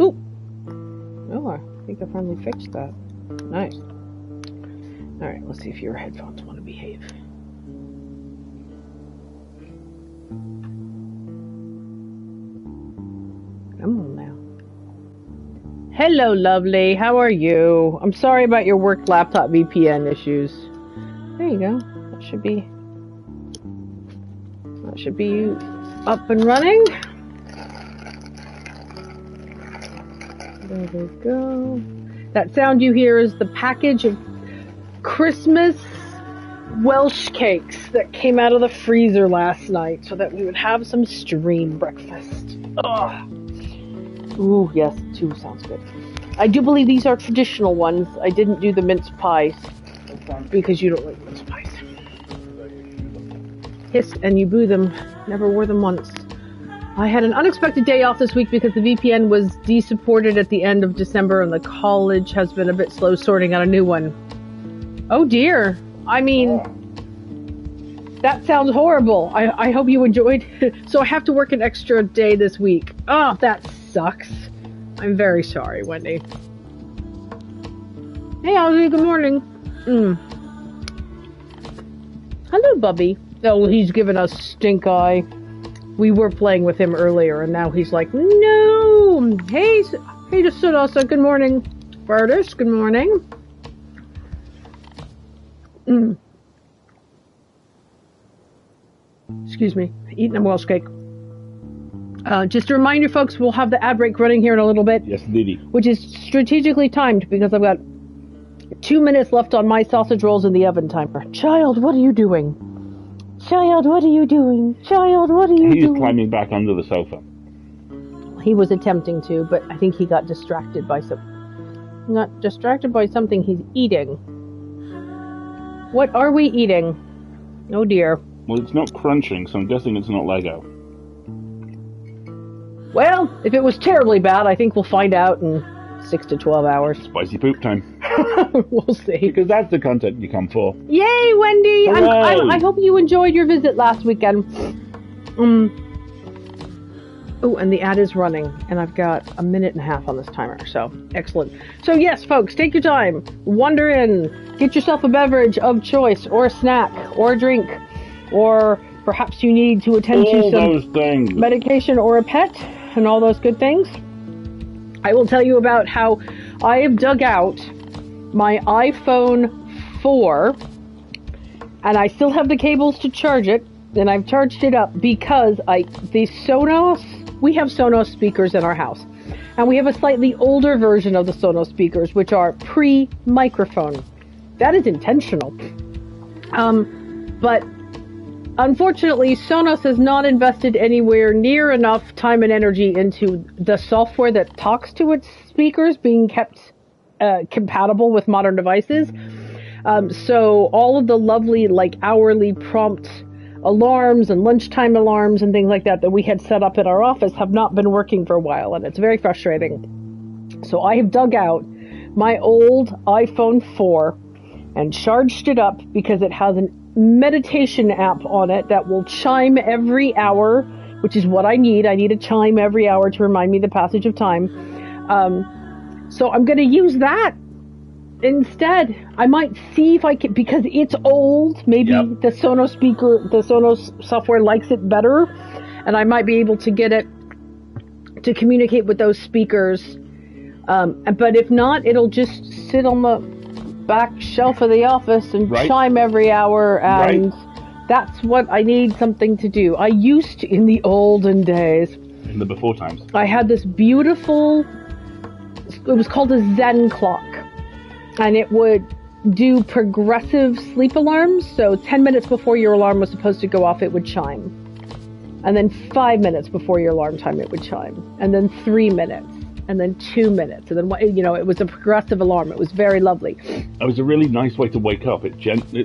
Ooh! Oh, I think I finally fixed that. Nice. Alright, let's see if your headphones want to behave. Come on now. Hello, lovely. How are you? I'm sorry about your work laptop VPN issues. There you go. That should be up and running. There we go. That sound you hear is the package of Christmas Welsh cakes that came out of the freezer last night so that we would have some stream breakfast. Ugh. Ooh, yes, 2 sounds good. I do believe these are traditional ones. I didn't do the mince pies because you don't like mince pies. Hiss and you boo them. Never wore them once. I had an unexpected day off this week because the VPN was desupported at the end of December and the college has been a bit slow sorting out a new one. Oh dear. I mean, that sounds horrible. I hope you enjoyed. So I have to work an extra day this week. Oh, that sucks. I'm very sorry, Wendy. Hey, Ozzy, good morning. Hello, Bubby. Oh, he's giving us stink eye. We were playing with him earlier, and now he's like, no! Hey, Sudosa, good morning. Bartis, good morning. Excuse me, eating a Welsh cake. Just a reminder, folks, we'll have the ad break running here in a little bit. Yes, indeed. Which is strategically timed because I've got 2 minutes left on my sausage rolls in the oven timer. Child, what are you doing? Child, what are you doing? Child, what are you doing? He's climbing back under the sofa. He was attempting to, but I think he got distracted by something he's eating. What are we eating? Oh dear. Well, it's not crunching, so I'm guessing it's not Lego. Well, if it was terribly bad, I think we'll find out in 6 to 12 hours. Spicy poop time. We'll see. Because that's the content you come for. Yay, Wendy! I hope you enjoyed your visit last weekend. Oh, and the ad is running, and I've got 1.5 minutes on this timer, so excellent. So yes, folks, take your time, wander in, get yourself a beverage of choice, or a snack, or a drink, or perhaps you need to attend to some medication or a pet, and all those good things. I will tell you about how I have dug out my iPhone 4, and I still have the cables to charge it, and I've charged it up because we have Sonos speakers in our house, and we have a slightly older version of the Sonos speakers, which are pre-microphone. That is intentional. But unfortunately, Sonos has not invested anywhere near enough time and energy into the software that talks to its speakers being kept compatible with modern devices. So all of the lovely, hourly prompt alarms and lunchtime alarms and things like that we had set up in our office have not been working for a while, and it's very frustrating. So I have dug out my old iPhone 4 and charged it up because it has a meditation app on it that will chime every hour, which is what I need. I need a chime every hour to remind me the passage of time. So I'm going to use that instead. I might see if I can, because it's old, maybe the Sonos software likes it better, and I might be able to get it to communicate with those speakers. But if not, it'll just sit on the back shelf of the office and chime every hour, and that's what I need something to do. I used to, in the olden days, in the before times, I had this beautiful, it was called a Zen clock, and it would do progressive sleep alarms. So 10 minutes before your alarm was supposed to go off, it would chime. And then 5 minutes before your alarm time, it would chime. And then 3 minutes. And then 2 minutes. And then, it was a progressive alarm. It was very lovely. It was a really nice way to wake up. It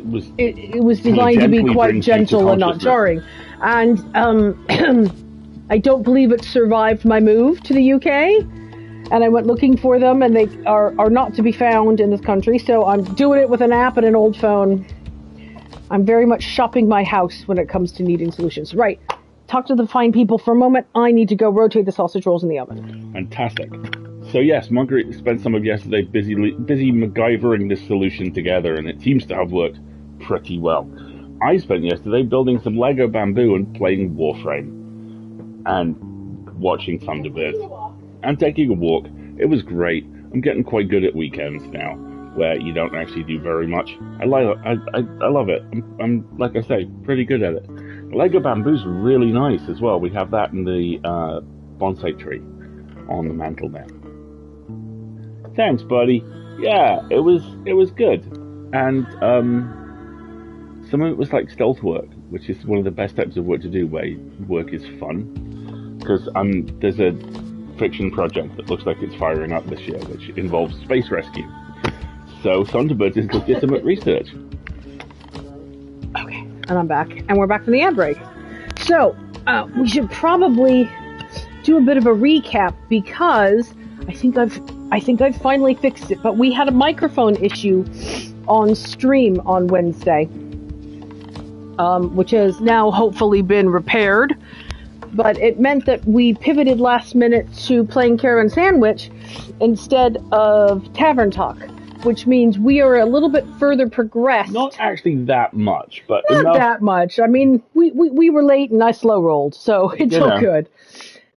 was designed to be quite gentle and not jarring. And I don't believe it survived my move to the UK. And I went looking for them, and they are not to be found in this country. So I'm doing it with an app and an old phone. I'm very much shopping my house when it comes to needing solutions. Right. talk to the fine people for a moment. I need to go rotate the sausage rolls in the oven. Fantastic. So yes, Margaret spent some of yesterday busy MacGyvering this solution together, and it seems to have worked pretty well. I spent yesterday building some Lego bamboo and playing Warframe, and watching Thunderbirds, and taking a walk. It was great. I'm getting quite good at weekends now, where you don't actually do very much. I love it. I'm like I say, pretty good at it. Lego bamboo's really nice as well. We have that in the bonsai tree on the mantle there. Thanks, buddy. Yeah, it was good, and some of it was like stealth work, which is one of the best types of work to do, where work is fun. Because there's a fiction project that looks like it's firing up this year, which involves space rescue. So Thunderbird is legitimate research. Okay, and I'm back, and we're back from the ad break. So we should probably do a bit of a recap, because I think I've finally fixed it. But we had a microphone issue on stream on Wednesday, which has now hopefully been repaired. But it meant that we pivoted last minute to playing Caravan SandWitch instead of Tavern Talk, which means we are a little bit further progressed. Not actually that much, but not enough. that much. I mean, we were late and I slow rolled, so it's all good.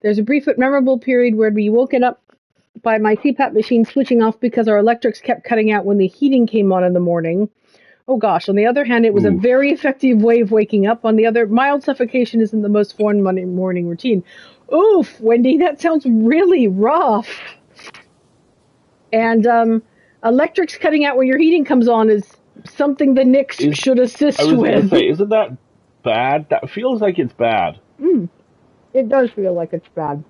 There's a brief but memorable period where we woken up by my CPAP machine switching off because our electrics kept cutting out when the heating came on in the morning. Oh gosh, on the other hand, it was a very effective way of waking up. On the other, mild suffocation isn't the most fun morning routine. Oof, Wendy, that sounds really rough. And electrics cutting out when your heating comes on is something the Knicks should assist with. I was going to say, isn't that bad? That feels like it's bad. It does feel like it's bad.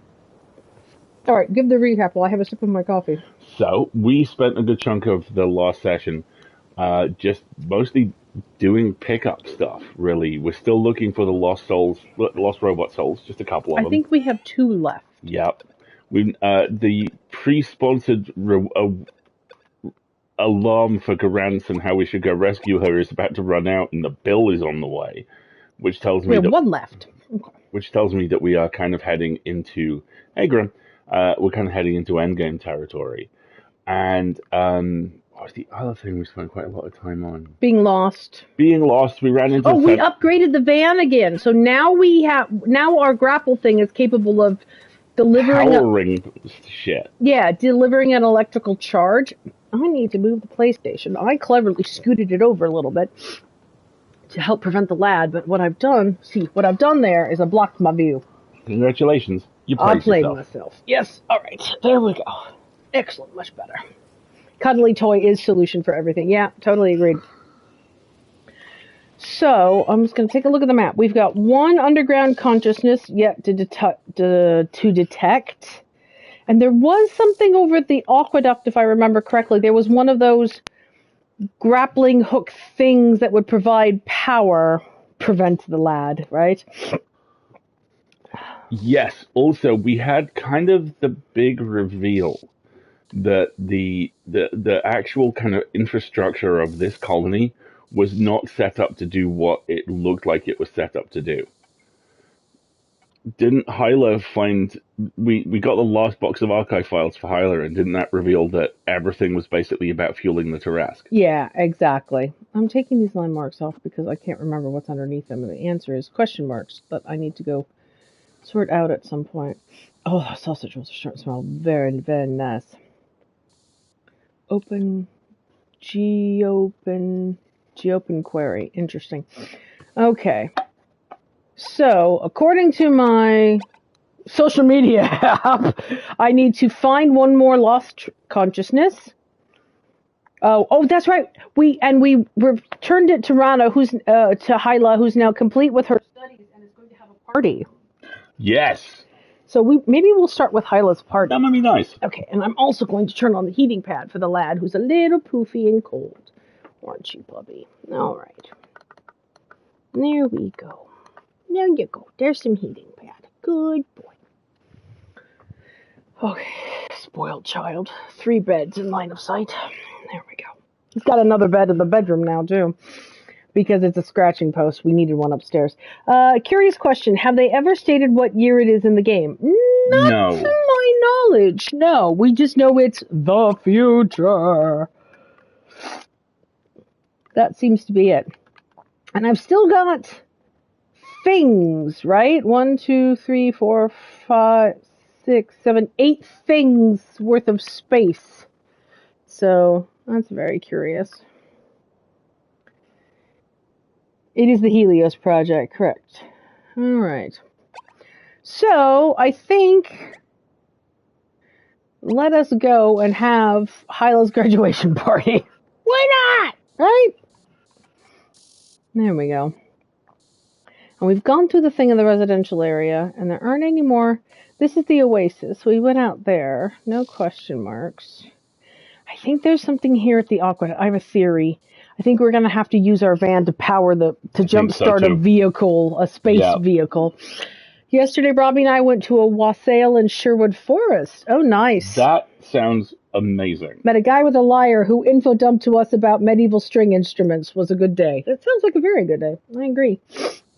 All right, give the recap while I have a sip of my coffee. So, we spent a good chunk of the last session just mostly doing pickup stuff, really. We're still looking for the lost robot souls, just a couple of them. I think we have 2 left. Yep. The pre-sponsored alarm for Garance and how we should go rescue her is about to run out, and the bill is on the way, which tells me we have 1 left. Okay. Which tells me that we are kind of heading into we're kind of heading into endgame territory. And what was the other thing we spent quite a lot of time on? Being lost. We ran into... we upgraded the van again. So now our grapple thing is capable of delivering... Powering shit. Yeah, delivering an electrical charge. I need to move the PlayStation. I cleverly scooted it over a little bit to help prevent the lag, but what I've done there is I blocked my view. Congratulations. You I played myself. Yes. All right. There we go. Excellent. Much better. Cuddly toy is solution for everything. Yeah, totally agreed. So, I'm just going to take a look at the map. We've got 1 underground consciousness yet to detect. And there was something over at the aqueduct, if I remember correctly. There was one of those grappling hook things that would provide power, prevent the lad, right? Yes. Also, we had kind of the big reveal that the actual kind of infrastructure of this colony was not set up to do what it looked like it was set up to do. Didn't Hyla find... We got the last box of archive files for Hyla, and didn't that reveal that everything was basically about fueling the Tarrasque? Yeah, exactly. I'm taking these line marks off because I can't remember what's underneath them, and the answer is question marks that I need to go sort out at some point. Oh, the sausage rolls are starting to smell very, very nice. Geopen query. Interesting. Okay. So, according to my social media app, I need to find 1 more lost consciousness. Oh, that's right. We returned it to Rana, to Hyla, who's now complete with her studies and is going to have a party. Yes. So maybe we'll start with Hyla's party. That might be nice. Okay, and I'm also going to turn on the heating pad for the lad who's a little poofy and cold. Aren't you, puppy? All right. There we go. There you go. There's some heating pad. Good boy. Okay, spoiled child. 3 beds in line of sight. There we go. He's got another bed in the bedroom now, too. because it's a scratching post. We needed one upstairs. Curious question. Have they ever stated what year it is in the game? Not to my knowledge. No, we just know it's the future. That seems to be it. And I've still got things, right? 1, 2, 3, 4, 5, 6, 7, 8 things worth of space. So that's very curious. It is the Helios Project, correct. All right. So I think let us go and have Hyla's graduation party. Why not? Right? There we go. And we've gone through the thing in the residential area, and there aren't any more. This is the Oasis. We went out there. No question marks. I think there's something here at the Aqua. I have a theory. I think we're going to have to use our van to power to jumpstart a vehicle, a space vehicle. Yesterday, Robbie and I went to a wassail in Sherwood Forest. Oh, nice. That sounds amazing. Met a guy with a lyre who info dumped to us about medieval string instruments. Was a good day. That sounds like a very good day. I agree.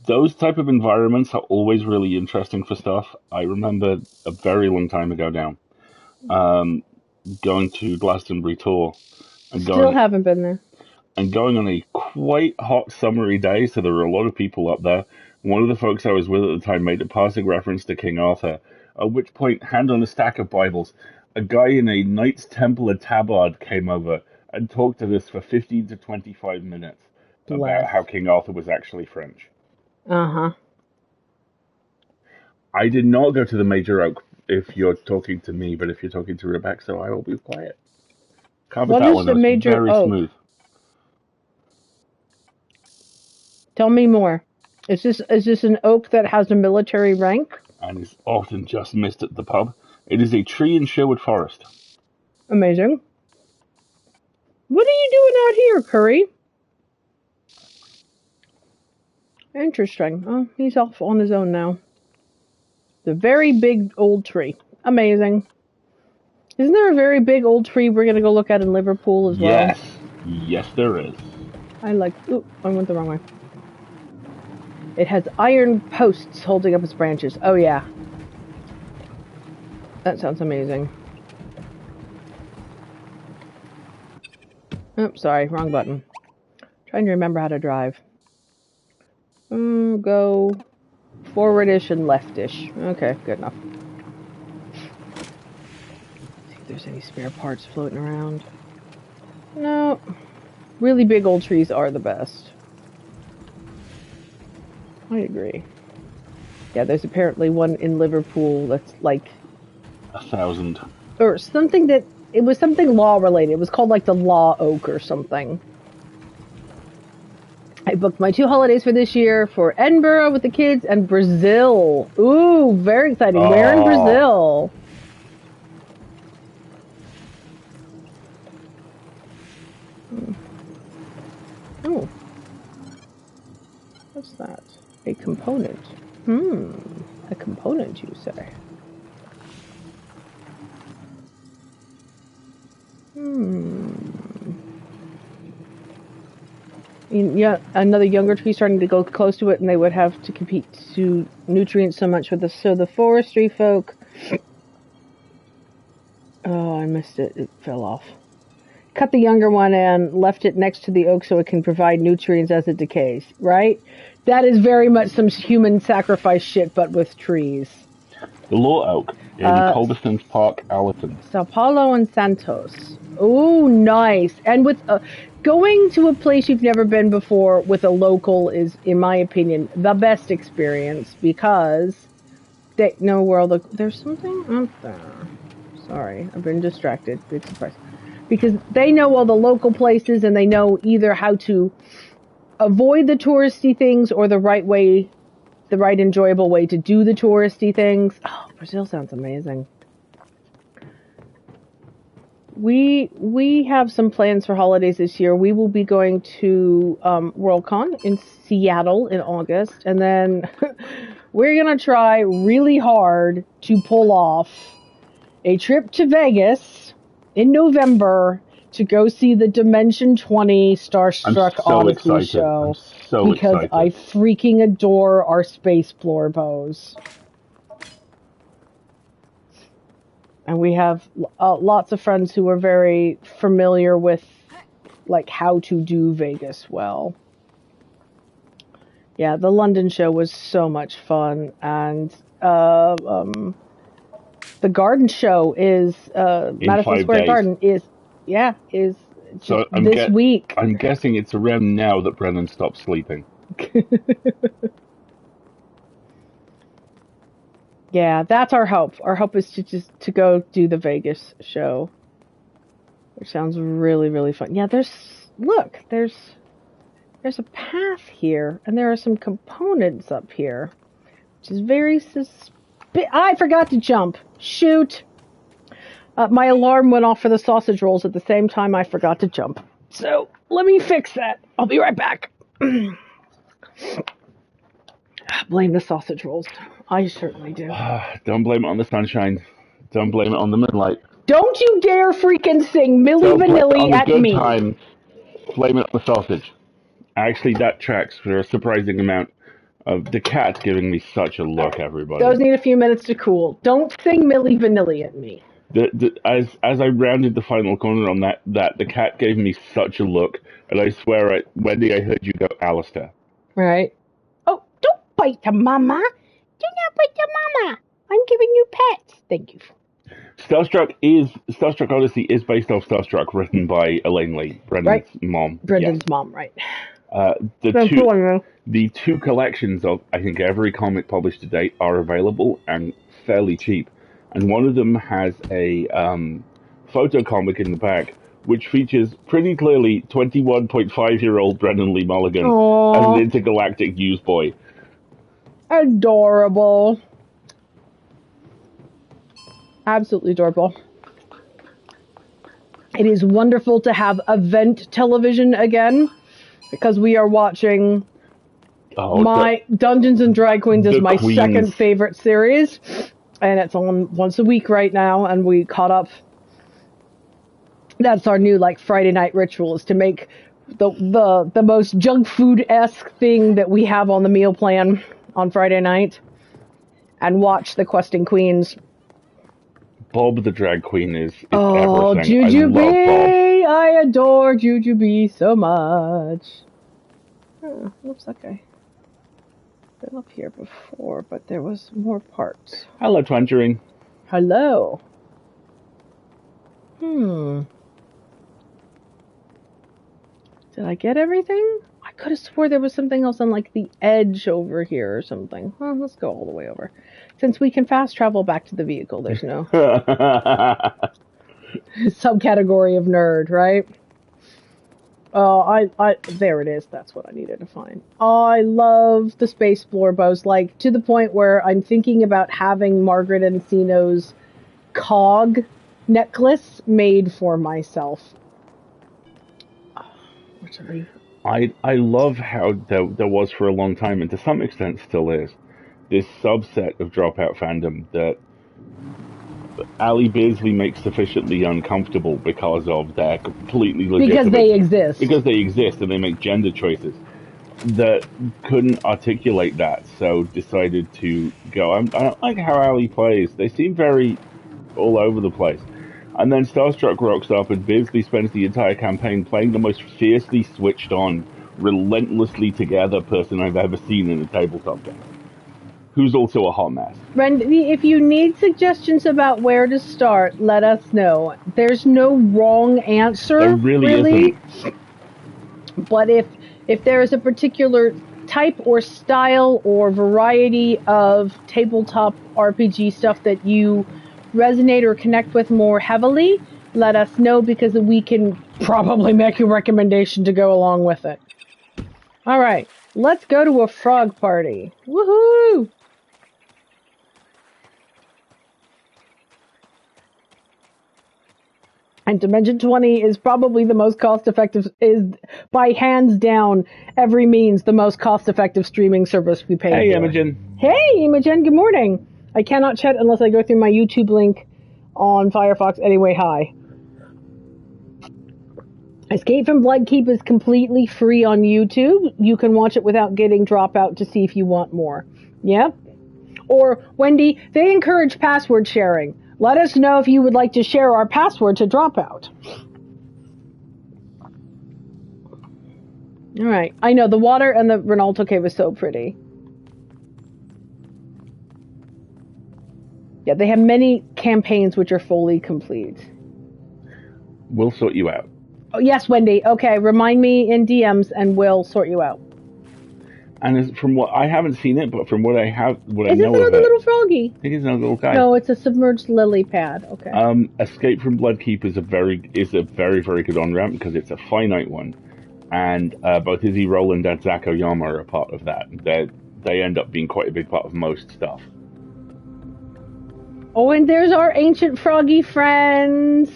Those type of environments are always really interesting for stuff. I remember a very long time ago now, going to Glastonbury Tour. And Still haven't been there. And going on a quite hot summery day, so there were a lot of people up there. One of the folks I was with at the time made a passing reference to King Arthur, at which point, hand on a stack of Bibles, a guy in a Knights Templar tabard came over and talked to us for 15 to 25 minutes about how King Arthur was actually French. Uh-huh. I did not go to the Major Oak if you're talking to me, but if you're talking to Rebecca, so I will be quiet. What is the Major Oak? Smooth. Tell me more. Is this an oak that has a military rank? And is often just missed at the pub. It is a tree in Sherwood Forest. Amazing. What are you doing out here, Curry? Interesting. Oh, he's off on his own now. The very big old tree. Amazing. Isn't there a very big old tree we're going to go look at in Liverpool as well? Yes. Yes, there is. Ooh, I went the wrong way. It has iron posts holding up its branches. Oh, yeah. That sounds amazing. Oh, sorry. Wrong button. Trying to remember how to drive. Go forwardish and leftish. Okay, good enough. See if there's any spare parts floating around. No. Really big old trees are the best. I agree. Yeah, there's apparently one in Liverpool that's like 1,000. Or something that, it was something law related. It was called like the Law Oak or something. I booked my 2 holidays for this year for Edinburgh with the kids and Brazil. Ooh, very exciting. Oh. Where in Brazil? Oh. What's that? A component. A component, you say? Yeah, another younger tree starting to go close to it, and they would have to compete to nutrients so much with this. So the forestry folk. Oh, I missed it. It fell off. Cut the younger one and left it next to the oak so it can provide nutrients as it decays. Right? That is very much some human sacrifice shit, but with trees. The Law Oak in Culbertson's Park, Allerton. Sao Paulo and Santos. Oh, nice. And with going to a place you've never been before with a local is, in my opinion, the best experience because they know where all the... There's something up there. Sorry, I've been distracted. Big surprise. Because they know all the local places and they know either how to avoid the touristy things or the right way, the right enjoyable way to do the touristy things. Oh, Brazil sounds amazing. We have some plans for holidays this year. We will be going to Worldcon in Seattle in August, and then we're gonna try really hard to pull off a trip to Vegas in November to go see the Dimension 20 Starstruck Odyssey show. Because I freaking adore our space floorbows. And we have lots of friends who are very familiar with like how to do Vegas well. Yeah, the London show was so much fun, and the garden show is Madison Square Garden is so this week. I'm guessing it's around now that Brennan stopped sleeping. Yeah, that's our hope. Our hope is to go do the Vegas show, which sounds really, really fun. Yeah, there's a path here, and there are some components up here, which is very I forgot to jump. Shoot. My alarm went off for the sausage rolls at the same time I forgot to jump. So, let me fix that. I'll be right back. Blame the sausage rolls. I certainly do. Don't blame it on the sunshine. Don't blame it on the moonlight. Don't you dare freaking sing Milli Vanilli at me. Time. Blame it on the sausage. Actually, that tracks for a surprising amount of the cat giving me such a look, everybody. Those need a few minutes to cool. Don't sing Milli Vanilli at me. As I rounded the final corner on that, the cat gave me such a look, and I swear, Wendy, I heard you go, Alistair. Right. Oh, don't bite the mama. Do not bite the mama. I'm giving you pets. Thank you. Starstruck Odyssey is based off Starstruck, written by Elaine Lee, Brendan's mom. Brendan's mom, right. The two collections of, I think, every comic published to date are available and fairly cheap. And one of them has a photo comic in the back, which features pretty clearly 21.5-year-old Brendan Lee Mulligan as an intergalactic newsboy. Adorable. Absolutely adorable. It is wonderful to have event television again, because we are watching Dungeons and Drag Queens is my second favorite series, and it's on once a week right now, and we caught up. That's our new Friday night ritual, is to make the most junk food-esque thing that we have on the meal plan on Friday night, and watch the Questing Queens. Bob the drag queen is everything. Jujubee! I adore Jujubee so much. Oh, looks like I've been up here before, but there was more parts. Hello, Tangerine. Hello. Did I get everything? I could have swore there was something else on the edge over here or something. Well, let's go all the way over. Since we can fast travel back to the vehicle, there's no subcategory of nerd, right? Oh, there it is. That's what I needed to find. I love the space floorbows, to the point where I'm thinking about having Margaret Encino's cog necklace made for myself. I love how there was for a long time, and to some extent still is, this subset of Dropout fandom that Ali Beasley makes sufficiently uncomfortable because of their completely legitimate... Because they exist. Because they exist and they make gender choices that couldn't articulate that, so decided to go, I don't like how Ali plays. They seem very all over the place. And then Starstruck rocks up, and Beasley spends the entire campaign playing the most fiercely switched on, relentlessly together person I've ever seen in a tabletop game, who's also a hot mess. Randy, if you need suggestions about where to start, let us know. There's no wrong answer, there really isn't. But if there is a particular type or style or variety of tabletop RPG stuff that you resonate or connect with more heavily, let us know, because we can probably make a recommendation to go along with it. All right, let's go to a frog party. Woohoo! And Dimension 20 is probably the most cost-effective, is by hands down, every means, the most cost-effective streaming service we pay for. Hey, Imogen. Hey, Imogen, good morning. I cannot chat unless I go through my YouTube link on Firefox. Anyway, hi. Escape from Bloodkeep is completely free on YouTube. You can watch it without getting dropout to see if you want more. Yeah? Or, Wendy, they encourage password sharing. Let us know if you would like to share our password to Dropout. Alright. I know, the water and the Ronaldo cave is so pretty. Yeah, they have many campaigns which are fully complete. We'll sort you out. Oh, yes, Wendy. Okay, remind me in DMs and we'll sort you out. And from what I haven't seen it, but from what I know of it, is this another little froggy? I think it's another little guy. No, it's a submerged lily pad. Okay. Escape from Bloodkeep is a very very good on ramp because it's a finite one, and both Izzy Roland and Zach Oyama are a part of that. They end up being quite a big part of most stuff. Oh, and there's our ancient froggy friends.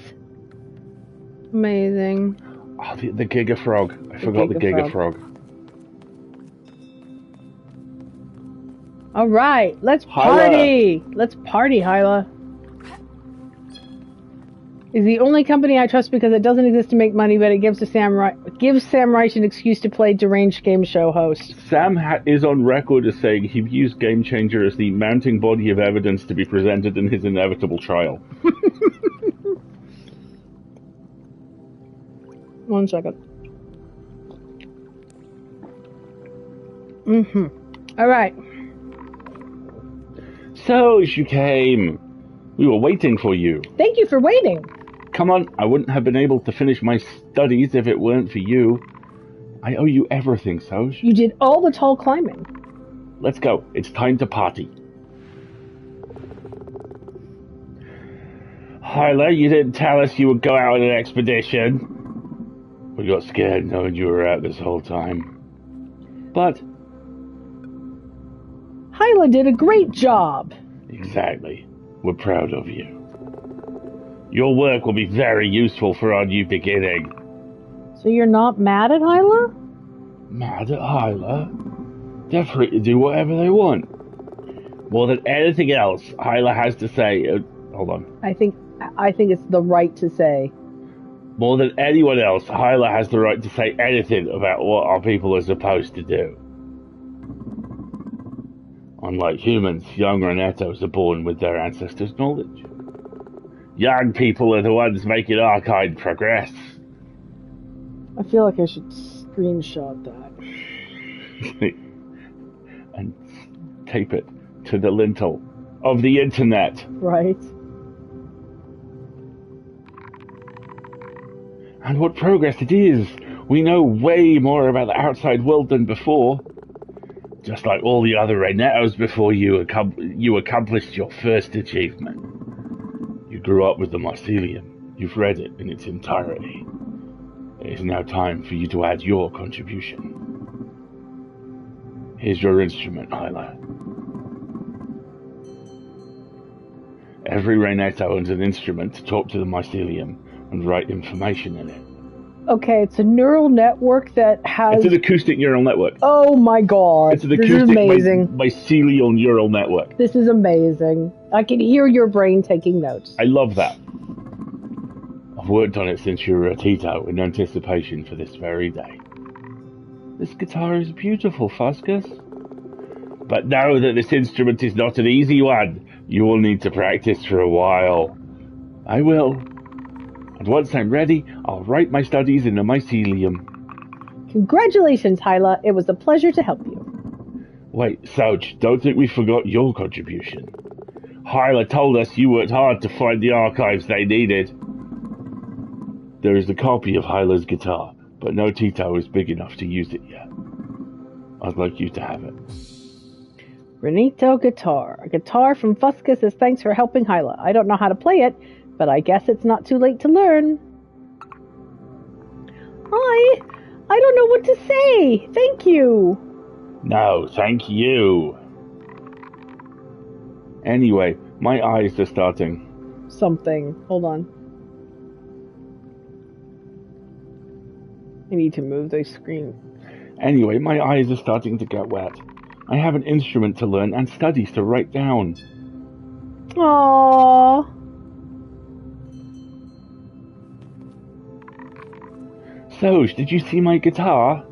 Amazing. Oh, the Giga Frog. I forgot the Giga Frog. All right, let's party. Hyla. Let's party, Hyla. Is the only company I trust because it doesn't exist to make money, but it gives Sam Reich an excuse to play deranged game show host. Sam is on record as saying he views Game Changer as the mounting body of evidence to be presented in his inevitable trial. 1 second. All right. So, you came. We were waiting for you. Thank you for waiting. Come on, I wouldn't have been able to finish my studies if it weren't for you. I owe you everything, Soj. You did all the tall climbing. Let's go. It's time to party. Hyla, you didn't tell us you would go out on an expedition. We got scared knowing you were out this whole time. But Hyla did a great job. Exactly. We're proud of you. Your work will be very useful for our new beginning. So you're not mad at Hyla? Mad at Hyla? They're free to do whatever they want. More than anything else, Hyla has to say... hold on. I think it's the right to say. More than anyone else, Hyla has the right to say anything about what our people are supposed to do. Unlike humans, young Renetos are born with their ancestors' knowledge. Young people are the ones making our kind progress. I feel like I should screenshot that. And tape it to the lintel of the internet. Right. And what progress it is! We know way more about the outside world than before. Just like all the other Renetos before you accomplished your first achievement. You grew up with the mycelium. You've read it in its entirety. It is now time for you to add your contribution. Here's your instrument, Hyla. Every Reneto owns an instrument to talk to the mycelium and write information in it. Okay, it's a neural network that has... It's an acoustic neural network. Oh my god. It's an acoustic mycelial neural network. This is amazing. I can hear your brain taking notes. I love that. I've worked on it since you were a Tito in anticipation for this very day. This guitar is beautiful, Fuscus. But know that this instrument is not an easy one. You will need to practice for a while. I will. And once I'm ready, I'll write my studies in the mycelium. Congratulations, Hyla. It was a pleasure to help you. Wait, Soj, don't think we forgot your contribution. Hyla told us you worked hard to find the archives they needed. There is a copy of Hyla's guitar, but no Tito is big enough to use it yet. I'd like you to have it. Renito guitar. A guitar from Fuscus as thanks for helping Hyla. I don't know how to play it, but I guess it's not too late to learn. I don't know what to say. Thank you. No, thank you. Anyway, my eyes are starting. Something. Hold on. I need to move the screen. Anyway, my eyes are starting to get wet. I have an instrument to learn and studies to write down. Aww. Soj, did you see my guitar?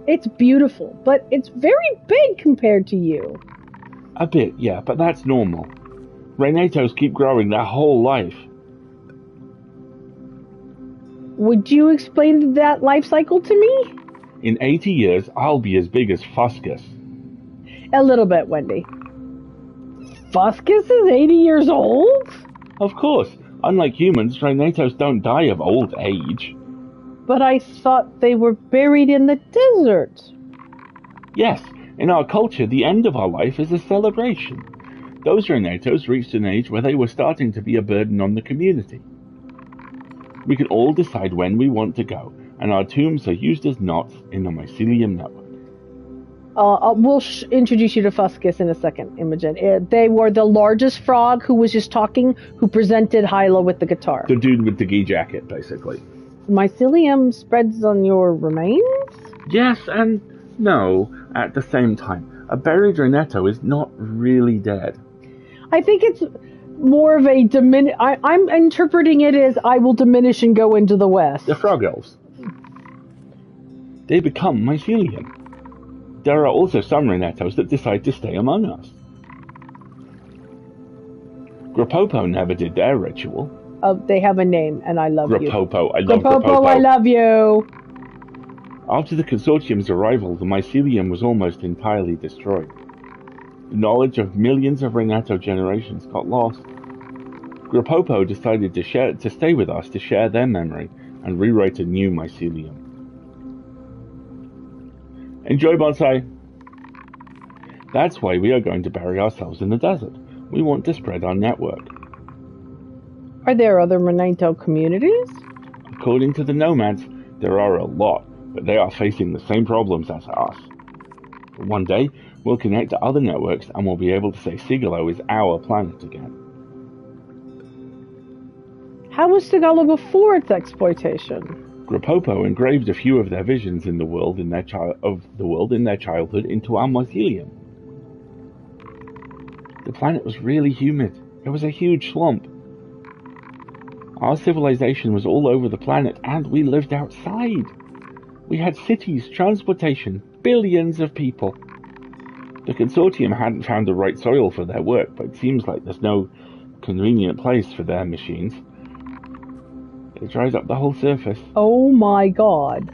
It's beautiful, but it's very big compared to you. A bit, yeah, but that's normal. Renatos keep growing their whole life. Would you explain that life cycle to me? In 80 years, I'll be as big as Fuscus. A little bit, Wendy. Fuscus is 80 years old? Of course, unlike humans, Renatos don't die of old age. But I thought they were buried in the desert. Yes, in our culture, the end of our life is a celebration. Those Renatos reached an age where they were starting to be a burden on the community. We can all decide when we want to go, and our tombs are used as knots in the mycelium network. We'll introduce you to Fuscus in a second, Imogen. They were the largest frog who was just talking, who presented Hyla with the guitar. The dude with the gee jacket, basically. Mycelium spreads on your remains? Yes and no at the same time. A buried Renato is not really dead. I think it's more of a I'm interpreting it as I will diminish and go into the west. The frog elves. They become mycelium. There are also some Renatos that decide to stay among us. Grapopo never did their ritual. They have a name, and I love you. Grapopo, I love Grapopo, I love you. After the Consortium's arrival, the mycelium was almost entirely destroyed. The knowledge of millions of Renato generations got lost. Grapopo decided to stay with us to share their memory and rewrite a new mycelium. Enjoy, Bonsai! That's why we are going to bury ourselves in the desert. We want to spread our network. Are there other Renato communities? According to the nomads, there are a lot, but they are facing the same problems as us. But one day, we'll connect to other networks and we'll be able to say Sigalo is our planet again. How was Sigalo before its exploitation? Grapopo engraved a few of their visions in the world in their childhood into our mycelium. The planet was really humid. It was a huge swamp. Our civilization was all over the planet, and we lived outside. We had cities, transportation, billions of people. The Consortium hadn't found the right soil for their work, but it seems like there's no convenient place for their machines. It dries up the whole surface. Oh my god.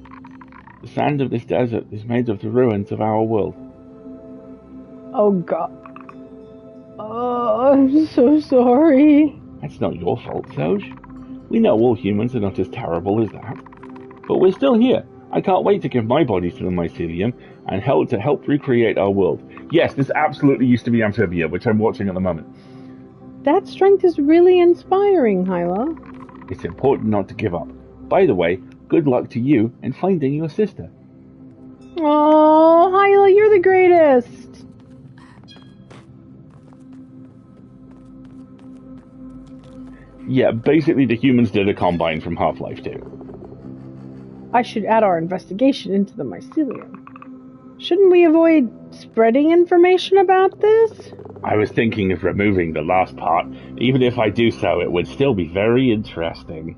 The sand of this desert is made of the ruins of our world. Oh god. Oh, I'm so sorry. That's not your fault, Soj. We know all humans are not as terrible as that. But we're still here. I can't wait to give my body to the mycelium and help recreate our world. Yes, this absolutely used to be Amphibia, which I'm watching at the moment. That strength is really inspiring, Hyla. It's important not to give up. By the way, good luck to you in finding your sister. Oh, Hyla, you're the greatest. Yeah, basically the humans did a combine from Half-Life 2. I should add our investigation into the mycelium. Shouldn't we avoid spreading information about this? I was thinking of removing the last part. Even if I do so, it would still be very interesting.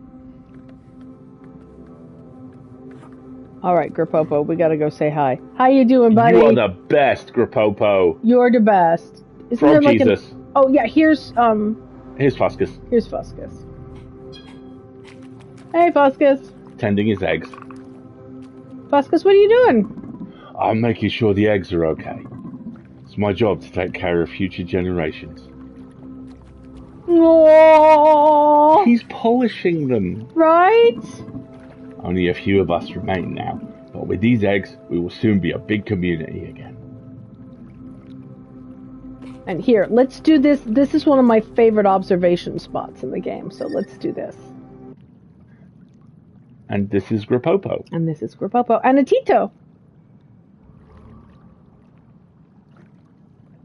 Alright, Grapopo, we gotta go say hi. How you doing, buddy? You are the best, Grapopo. You're the best. Isn't Frog there like Jesus. Oh yeah, here's Fuscus. Here's Fuscus. Hey, Fuscus. Tending his eggs. Fuscus, what are you doing? I'm making sure the eggs are okay. It's my job to take care of future generations. Aww. He's polishing them. Right? Only a few of us remain now, but with these eggs, we will soon be a big community again. And here, let's do this. This is one of my favorite observation spots in the game, so let's do this. And this is Grapopo. And this is Grapopo. And a Tito.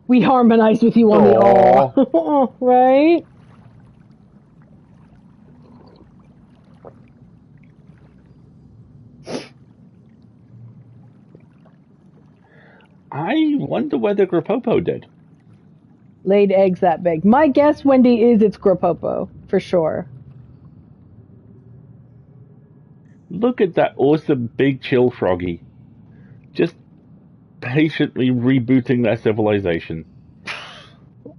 We harmonize with you on the aw. Right? I wonder whether Grapopo did. Laid eggs that big. My guess, Wendy, is it's Grapopo. For sure. Look at that awesome big chill froggy. Just patiently rebooting their civilization.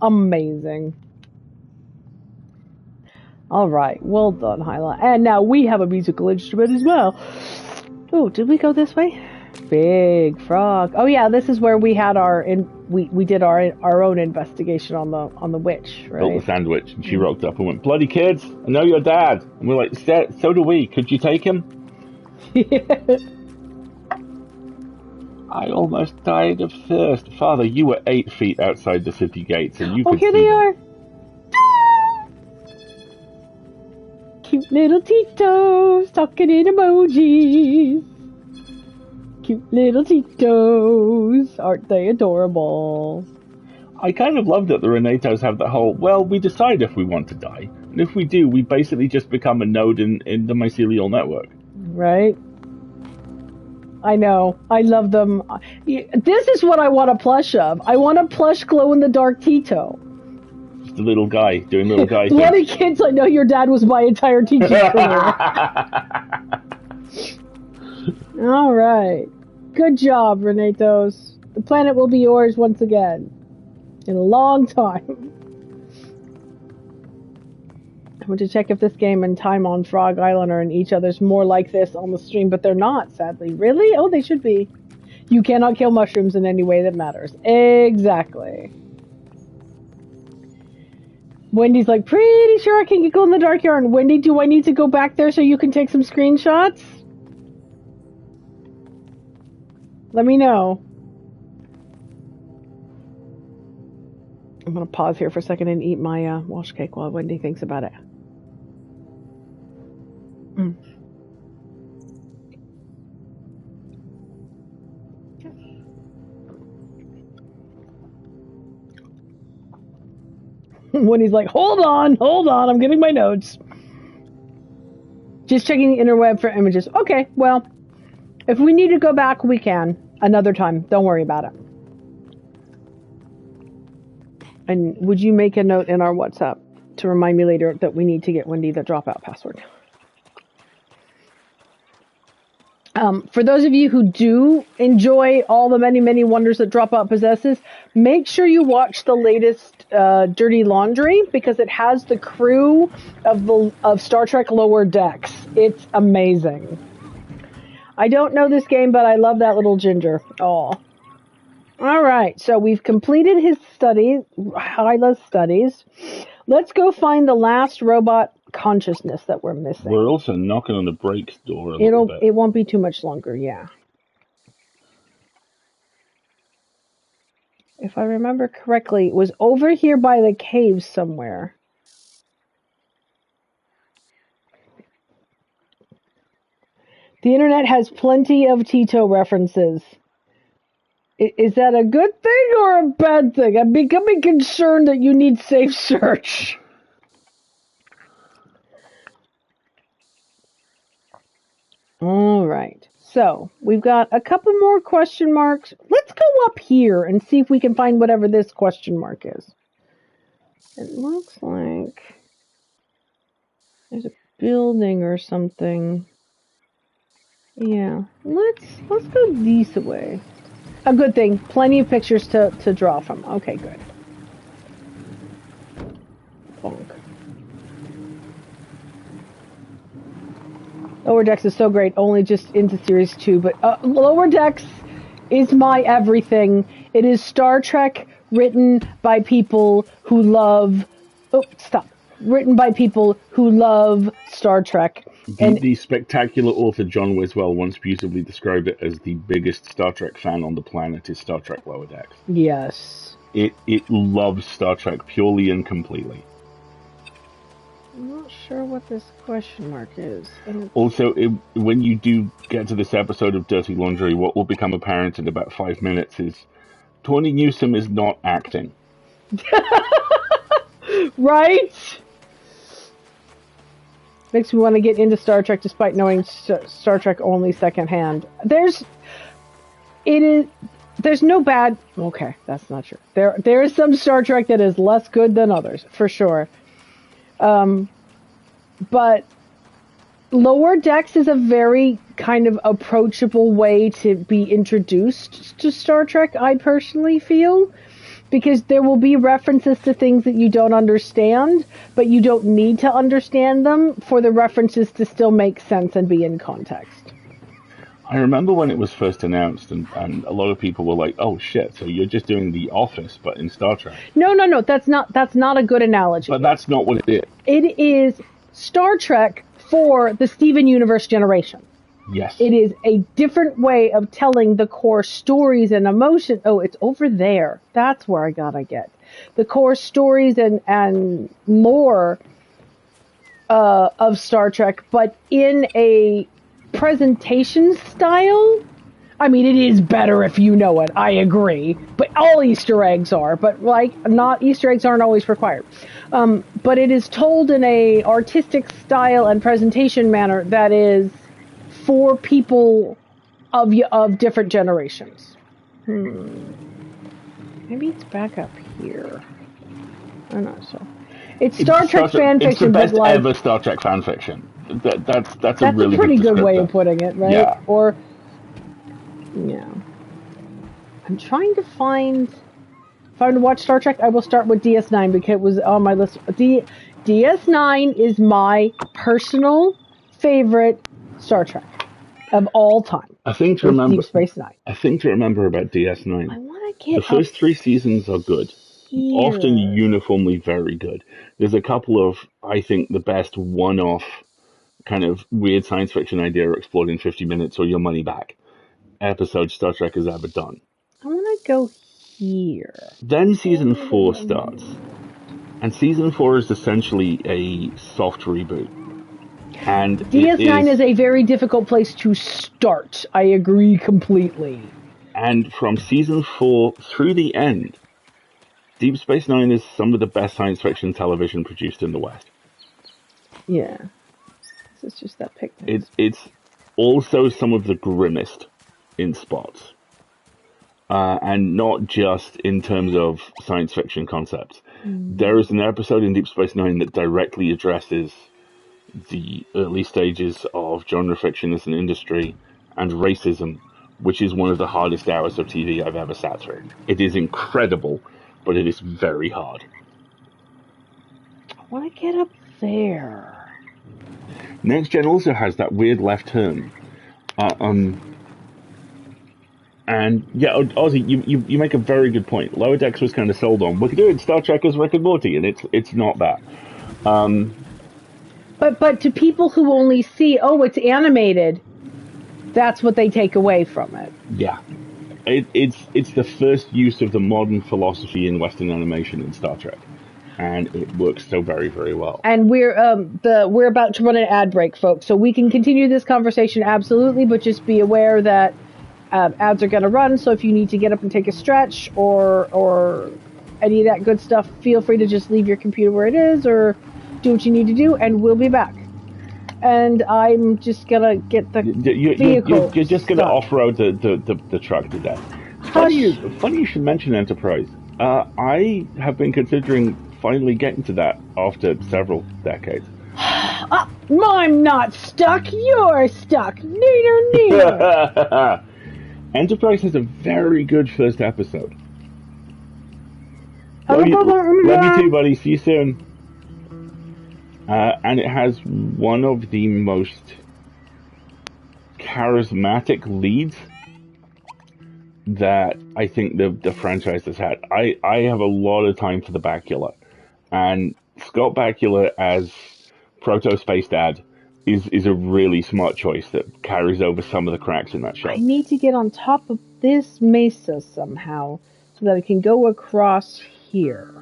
Amazing. All right, well done, Hyla. And now we have a musical instrument as well. Oh, did we go this way? Big frog. Oh yeah, this is where we had we did our own investigation on the witch, right? Built the SandWitch, and she rocked up and went, "Bloody kids, I know your dad." And we're like, "So do we. Could you take him?" I almost died of thirst. Father, you were 8 feet outside the city gates, and you could here see they them. are. Cute little Titos talking in emojis. Cute little Titos. Aren't they adorable? I kind of love that the Renatos have that whole, well, we decide if we want to die. And if we do, we basically just become a node in the mycelial network. Right? I know. I love them. This is what I want a plush of. I want a plush glow-in-the-dark Tito. Just a little guy doing little guy Bloody things. kids, I know your dad was my entire teaching career. All right. Good job, Renatos. The planet will be yours once again. In a long time. I want to check if this game and Time on Frog Island are in each other's more like this on the stream, but they're not, sadly. Really? Oh, they should be. You cannot kill mushrooms in any way that matters. Exactly. Wendy's like, pretty sure I can get glow in the dark yarn. Wendy, do I need to go back there so you can take some screenshots? Let me know. I'm going to pause here for a second and eat my wash cake while Wendy thinks about it. Wendy's like, hold on, I'm getting my notes. Just checking the interweb for images. Okay, well, if we need to go back, we can. Another time. Don't worry about it. And would you make a note in our WhatsApp to remind me later that we need to get Wendy the dropout password? For those of you who do enjoy all the many, many wonders that Dropout possesses, make sure you watch the latest Dirty Laundry, because it has the crew of Star Trek Lower Decks. It's amazing. I don't know this game, but I love that little ginger. Oh. All right, so we've completed his studies, Hyla's studies. Let's go find the last robot consciousness that we're missing. We're also knocking on the breaks door a little bit. It won't be too much longer, yeah. If I remember correctly, it was over here by the caves somewhere. The internet has plenty of Tito references. Is that a good thing or a bad thing? I'm becoming concerned that you need safe search. All right. So we've got a couple more question marks. Let's go up here and see if we can find whatever this question mark is. It looks like there's a building or something. Yeah. Let's go this way. A good thing. Plenty of pictures to draw from. Okay, good. Bonk. Lower Decks is so great, only just into Series 2, but Lower Decks is my everything. It is Star Trek written by people who love... Oh, stop. Written by people who love Star Trek. The spectacular author John Wiswell once beautifully described it as the biggest Star Trek fan on the planet is Star Trek Lower Decks. Yes. It loves Star Trek purely and completely. I'm not sure what this question mark is. Also, when you do get to this episode of Dirty Laundry, what will become apparent in about 5 minutes is Tawny Newsome is not acting. Right? Makes me want to get into Star Trek despite knowing Star Trek only secondhand. There's no bad... Okay, that's not true. There is some Star Trek that is less good than others, for sure. But Lower Decks is a very kind of approachable way to be introduced to Star Trek, I personally feel. Because there will be references to things that you don't understand, but you don't need to understand them for the references to still make sense and be in context. I remember when it was first announced, and a lot of people were like, "Oh shit! So you're just doing The Office, but in Star Trek?" No. That's not a good analogy. But that's not what it is. It is Star Trek for the Steven Universe generation. Yes. It is a different way of telling the core stories and emotion. Oh, it's over there. That's where I gotta get the core stories and lore of Star Trek, but in a presentation style. I mean, it is better if you know it. I agree, but all Easter eggs are. But not Easter eggs aren't always required. But it is told in a artistic style and presentation manner that is for people of different generations. Maybe it's back up here. I'm not sure. It's Star Trek fan fiction. It's the best ever Star Trek fan fiction. That's a really pretty good way descriptor. of putting it, right? Yeah. Or yeah. I'm trying to find. If I were to watch Star Trek, I will start with DS9 because it was on my list. DS9 is my personal favorite Star Trek of all time. I think to remember Deep Space Nine. I think to remember about DS9. I want to get the first 3 seasons are good. here. Often uniformly very good. There's a couple of, I think, the best one-off kind of weird science fiction idea explored in 50 minutes or your money back episodes Star Trek has ever done. I want to go here. Then season 4 starts. And season 4 is essentially a soft reboot. And DS9 is a very difficult place to start. I agree completely. And from season 4 through the end, Deep Space Nine is some of the best science fiction television produced in the West. Yeah. This is just that picture. It's also some of the grimmest in spots. And not just in terms of science fiction concepts. There is an episode in Deep Space Nine that directly addresses the early stages of genre fiction as an industry and racism, which is one of the hardest hours of TV I've ever sat through. It is incredible, but it is very hard. I want to get up there. Next Gen also has that weird left turn. And yeah, Ozzy, you make a very good point. Lower Decks was kind of sold on, we're doing Star Trek as Rick and Morty, and it's not that. But to people who only see, oh, it's animated, that's what they take away from it. Yeah. It's the first use of the modern philosophy in Western animation in Star Trek. And it works so very, very well. And we're about to run an ad break, folks. So we can continue this conversation absolutely, but just be aware that ads are going to run. So if you need to get up and take a stretch or any of that good stuff, feel free to just leave your computer where it is or do what you need to do, and we'll be back. And I'm just going to get the vehicle. You're just going to off-road the truck to death. Funny you should mention Enterprise. I have been considering finally getting to that after several decades. I'm not stuck. You're stuck. Neither. Enterprise has a very good first episode. Love you too, buddy. See you soon. And it has one of the most charismatic leads that I think the franchise has had. I have a lot of time for the Bakula. And Scott Bakula as Proto-Space Dad is a really smart choice that carries over some of the cracks in that show. I need to get on top of this mesa somehow so that I can go across here.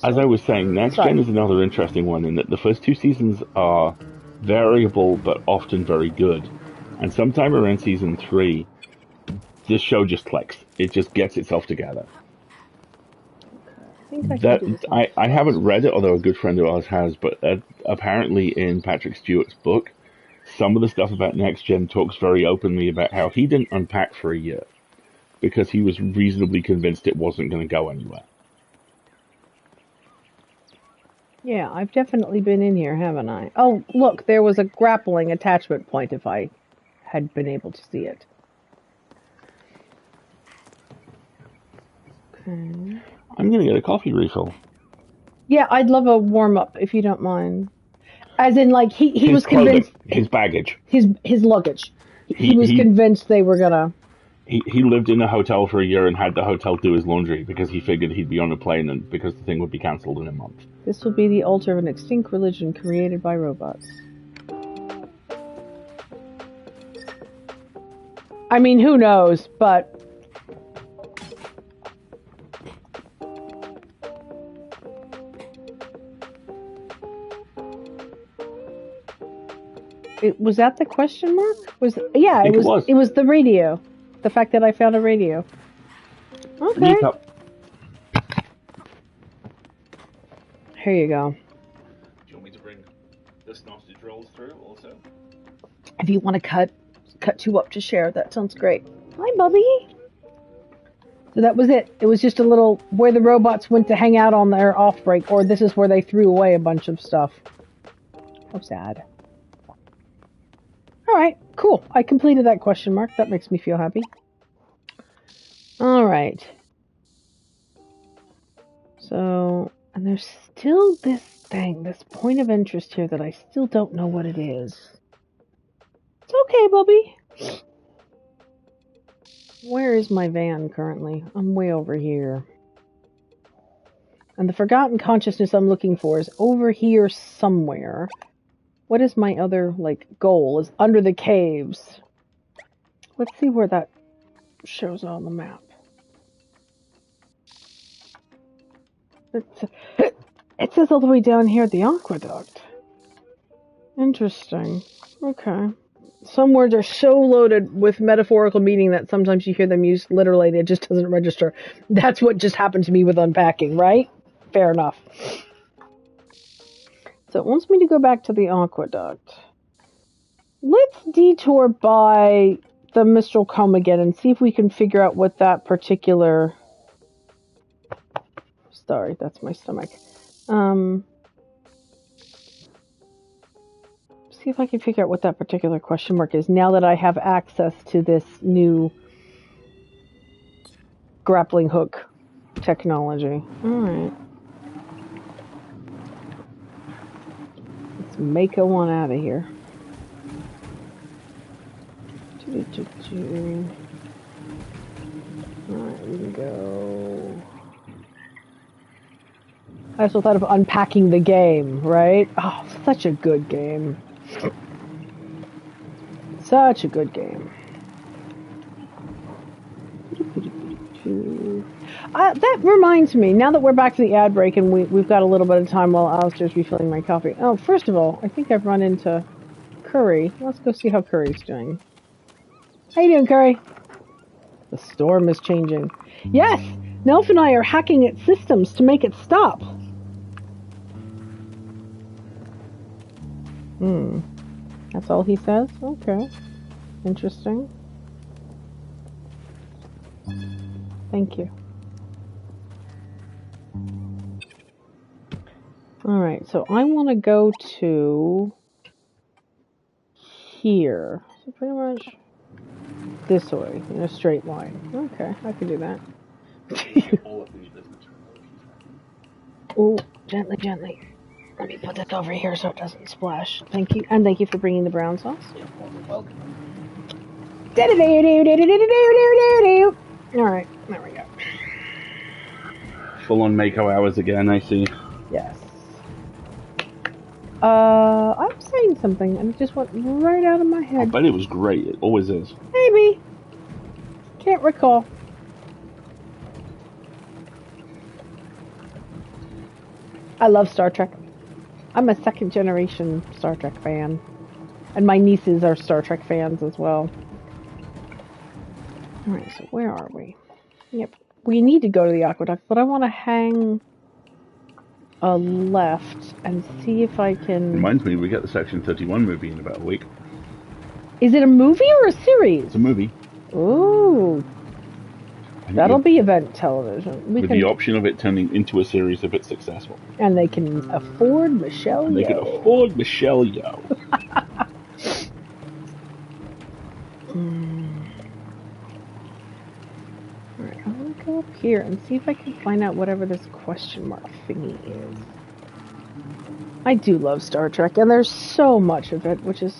As I was saying, Next Gen is another interesting one in that the first 2 seasons are variable but often very good. And sometime around season 3, this show just clicks. It just gets itself together. I haven't read it, although a good friend of ours has, but apparently in Patrick Stewart's book, some of the stuff about Next Gen talks very openly about how he didn't unpack for a year because he was reasonably convinced it wasn't going to go anywhere. Yeah, I've definitely been in here, haven't I? Oh, look, there was a grappling attachment point if I had been able to see it. Okay. I'm going to get a coffee refill. Yeah, I'd love a warm-up, if you don't mind. As in, like, he was clothing, convinced... his baggage. His luggage. He was convinced they were gonna... He lived in a hotel for a year and had the hotel do his laundry because he figured he'd be on a plane and because the thing would be cancelled in a month. This will be the altar of an extinct religion created by robots. I mean, who knows, but... Was that the question mark? It was the radio. The fact that I found a radio. Okay. Here you go. Do you want me to bring the sausage rolls through also? If you want to cut 2 up to share, that sounds great. Hi, Bubby. So that was it. It was just a little where the robots went to hang out on their off break, or this is where they threw away a bunch of stuff. How sad. Alright, cool. I completed that question mark. That makes me feel happy. Alright. So, and there's still this thing, this point of interest here that I still don't know what it is. It's okay, Bubby. Where is my van currently? I'm way over here. And the forgotten consciousness I'm looking for is over here somewhere. What is my other, goal? Is under the caves. Let's see where that shows on the map. It says all the way down here at the aqueduct. Interesting. Okay. Some words are so loaded with metaphorical meaning that sometimes you hear them used literally and it just doesn't register. That's what just happened to me with unpacking, right? Fair enough. So it wants me to go back to the aqueduct. Let's detour by the Mistral Comb again and see if we can figure out what that particular... Sorry, that's my stomach. See if I can figure out what that particular question mark is now that I have access to this new grappling hook technology. Alright. Let's make a one out of here. Alright, we can go... I also thought of unpacking the game, right? Oh, such a good game. Such a good game. That reminds me, now that we're back to the ad break and we've got a little bit of time while Alistair's refilling my coffee. Oh, first of all, I think I've run into Curry. Let's go see how Curry's doing. How you doing, Curry? The storm is changing. Yes! Nelf and I are hacking its systems to make it stop. That's all he says? Okay. Interesting. Thank you. Alright, so I want to go to here. So pretty much this way, in a straight line. Okay, I can do that. Oh, gently, gently. Let me put this over here so it doesn't splash. Thank you. And thank you for bringing the brown sauce. You're welcome. Alright, there we go. Full on Mako hours again, I see. Yes. I'm saying something and it just went right out of my head. I bet it was great. It always is. Maybe. Can't recall. I love Star Trek. I'm a second generation Star Trek fan. And my nieces are Star Trek fans as well. Alright, so where are we? Yep. We need to go to the aqueduct, but I want to hang a left and see if I can... Reminds me, we get the Section 31 movie in about a week. Is it a movie or a series? It's a movie. Ooh. That'll be event television. With the option of it turning into a series if it's successful. And they can afford Michelle Yeoh. They can afford Michelle Yeoh. Alright, I'm going to go up here and see if I can find out whatever this question mark thingy is. I do love Star Trek, and there's so much of it, which is...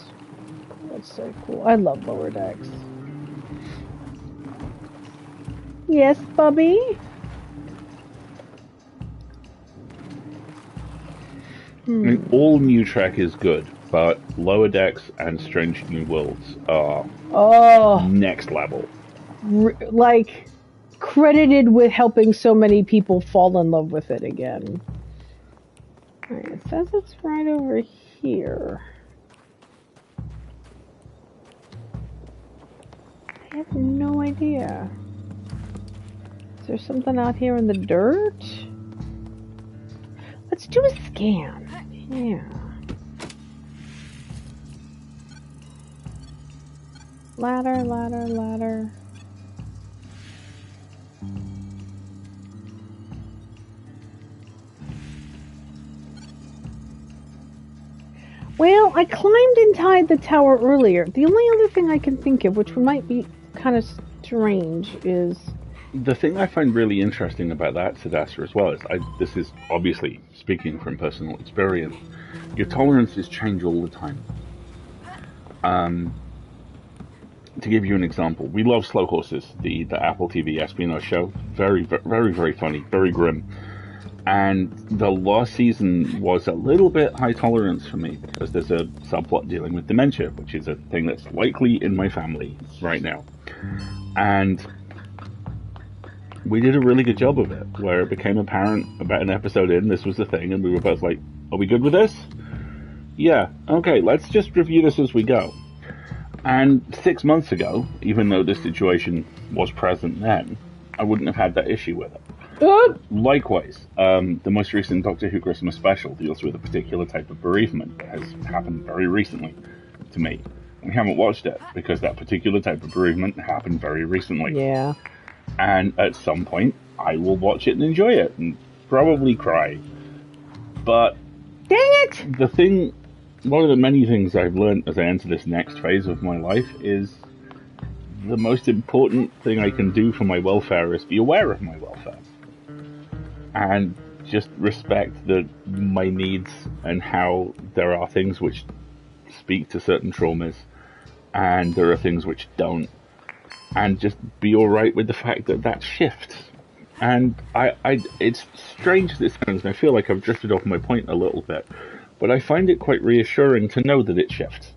That's so cool. I love Lower Decks. Yes, Bubby? I mean, all new Trek is good, but Lower Decks and Strange New Worlds are next level. Like, credited with helping so many people fall in love with it again. Alright, it says it's right over here. I have no idea. Is there something out here in the dirt? Let's do a scan. Yeah. Ladder, ladder, ladder. Well, I climbed inside the tower earlier. The only other thing I can think of, which might be kind of strange, is... The thing I find really interesting about that, Sedasta, as well, is this is obviously speaking from personal experience. Your tolerances change all the time. To give you an example, we love Slow Horses, the Apple TV espionage show. Very, very, very funny, very grim. And the last season was a little bit high tolerance for me because there's a subplot dealing with dementia, which is a thing that's likely in my family right now. And we did a really good job of it, where it became apparent about an episode in, this was the thing, and we were both like, are we good with this? Yeah, okay, let's just review this as we go. And 6 months ago, even though this situation was present then, I wouldn't have had that issue with it. Likewise, the most recent Doctor Who Christmas special deals with a particular type of bereavement that has happened very recently to me. We haven't watched it because that particular type of bereavement happened very recently. Yeah. And at some point, I will watch it and enjoy it and probably cry. But dang it! One of the many things I've learned as I enter this next phase of my life is the most important thing I can do for my welfare is be aware of my welfare. And just respect my needs and how there are things which speak to certain traumas and there are things which don't. And just be alright with the fact that shifts. And it's strange as it sounds, and I feel like I've drifted off my point a little bit, but I find it quite reassuring to know that it shifts.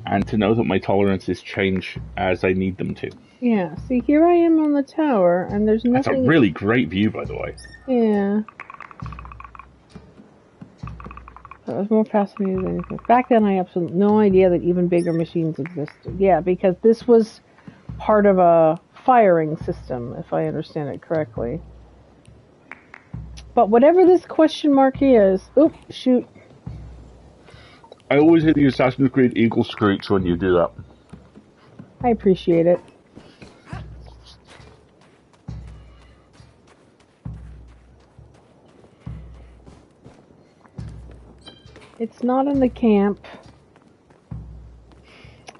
And to know that my tolerances change as I need them to. Yeah, see, here I am on the tower, and there's nothing... That's a really great view, by the way. Yeah. That was more fascinating than anything. Back then, I had absolutely no idea that even bigger machines existed. Yeah, because this was part of a firing system, if I understand it correctly. But whatever this question mark is... Oop, shoot. I always hear the Assassin's Creed eagle screech when you do that. I appreciate it. It's not in the camp.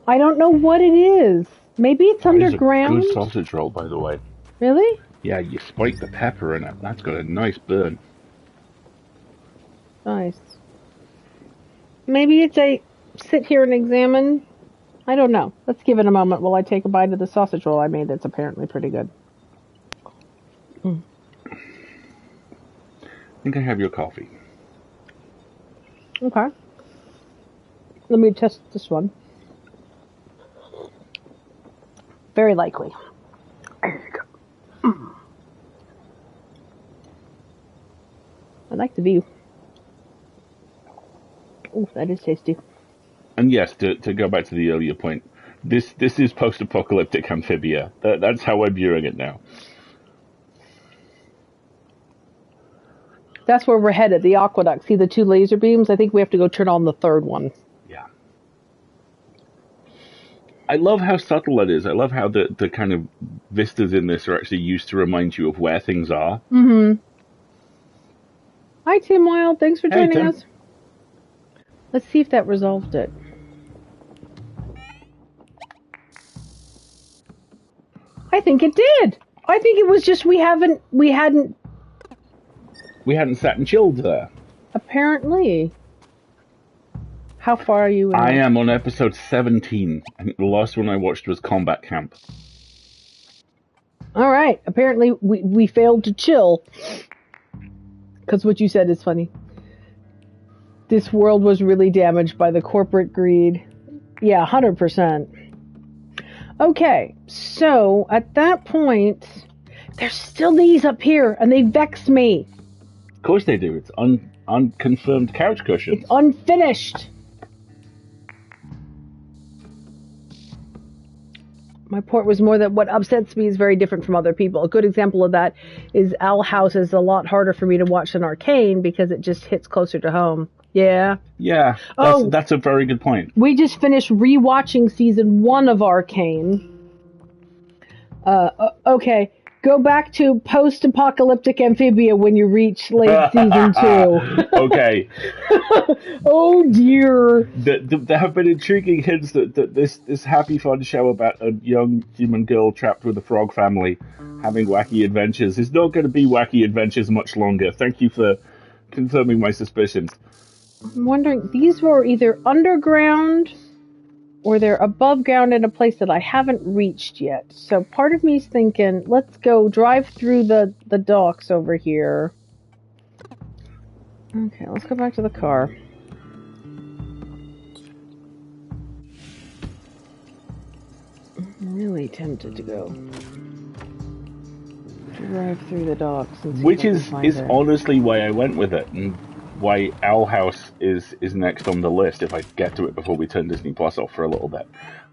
I don't know what it is. Maybe it's underground. It's a good sausage roll, by the way. Really? Yeah, you spike the pepper in it. That's got a nice burn. Nice. Maybe it's a sit here and examine. I don't know. Let's give it a moment while I take a bite of the sausage roll I made that's apparently pretty good. I think I have your coffee. Okay. Let me test this one. Very likely. There you go. I like the view. Oh, that is tasty. And yes, to go back to the earlier point, this is post-apocalyptic amphibia. That's how I'm viewing it now. That's where we're headed, the aqueduct. See the two laser beams? I think we have to go turn on the third one. Yeah. I love how subtle it is. I love how the kind of vistas in this are actually used to remind you of where things are. Mm-hmm. Hi, Tim Wild. Thanks for joining us. Let's see if that resolved it. I think it did. I think it was just we hadn't sat and chilled there. Apparently. How far are you in I am on episode 17. I think the last one I watched was Combat Camp. All right. Apparently we failed to chill. Because what you said is funny. This world was really damaged by the corporate greed. Yeah, 100%. Okay, so at that point, there's still these up here, and they vex me. Of course they do. It's unconfirmed couch cushions. It's unfinished. My point was more that what upsets me is very different from other people. A good example of that is Owl House is a lot harder for me to watch than Arcane because it just hits closer to home. Yeah. Yeah, that's a very good point. We just finished rewatching season 1 of Arcane. Okay, go back to post-apocalyptic Amphibia when you reach late season 2. Okay. Oh dear. There have been intriguing hints that this happy fun show about a young human girl trapped with a frog family having wacky adventures is not going to be wacky adventures much longer. Thank you for confirming my suspicions. I'm wondering, these were either underground or they're above ground in a place that I haven't reached yet. So part of me is thinking, let's go drive through the docks over here. Okay, let's go back to the car. I'm really tempted to go drive through the docks. And see Which if I can is find it. honestly why I went with it, and why Owl House is next on the list if I get to it before we turn Disney Plus off for a little bit.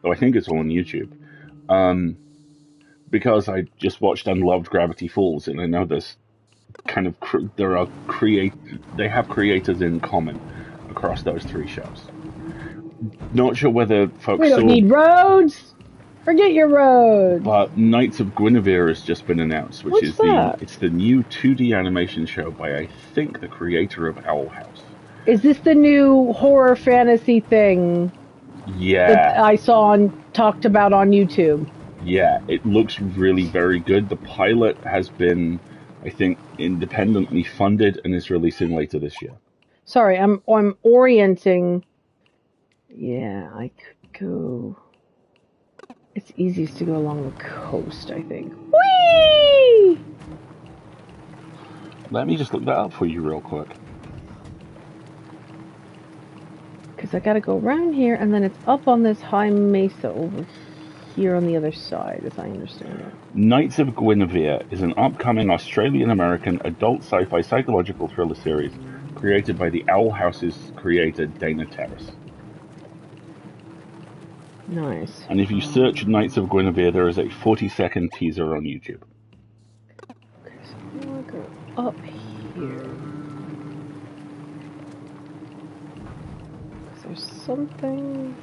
Though I think it's all on YouTube. Because I just watched and loved Gravity Falls, and I know there's kind of they have creators in common across those 3 shows. Not sure whether folks We don't need roads. Forget your roads. But Knights of Guinevere has just been announced, which What's is that? it's the new 2D animation show by, I think, the creator of Owl House. Is this the new horror fantasy thing Yeah. that I saw talked about on YouTube? Yeah, it looks really very good. The pilot has been, I think, independently funded and is releasing later this year. Sorry, I'm orienting. Yeah, I could go. It's easiest to go along the coast, I think. Whee! Let me just look that up for you real quick. Because I gotta go around here, and then it's up on this high mesa over here on the other side, as I understand it. Knights of Guinevere is an upcoming Australian-American adult sci-fi psychological thriller series created by the Owl House's creator, Dana Terrace. Nice. And if you search Knights of Guinevere, there is a 40-second teaser on YouTube. Okay, so I'm gonna go up here. Is there something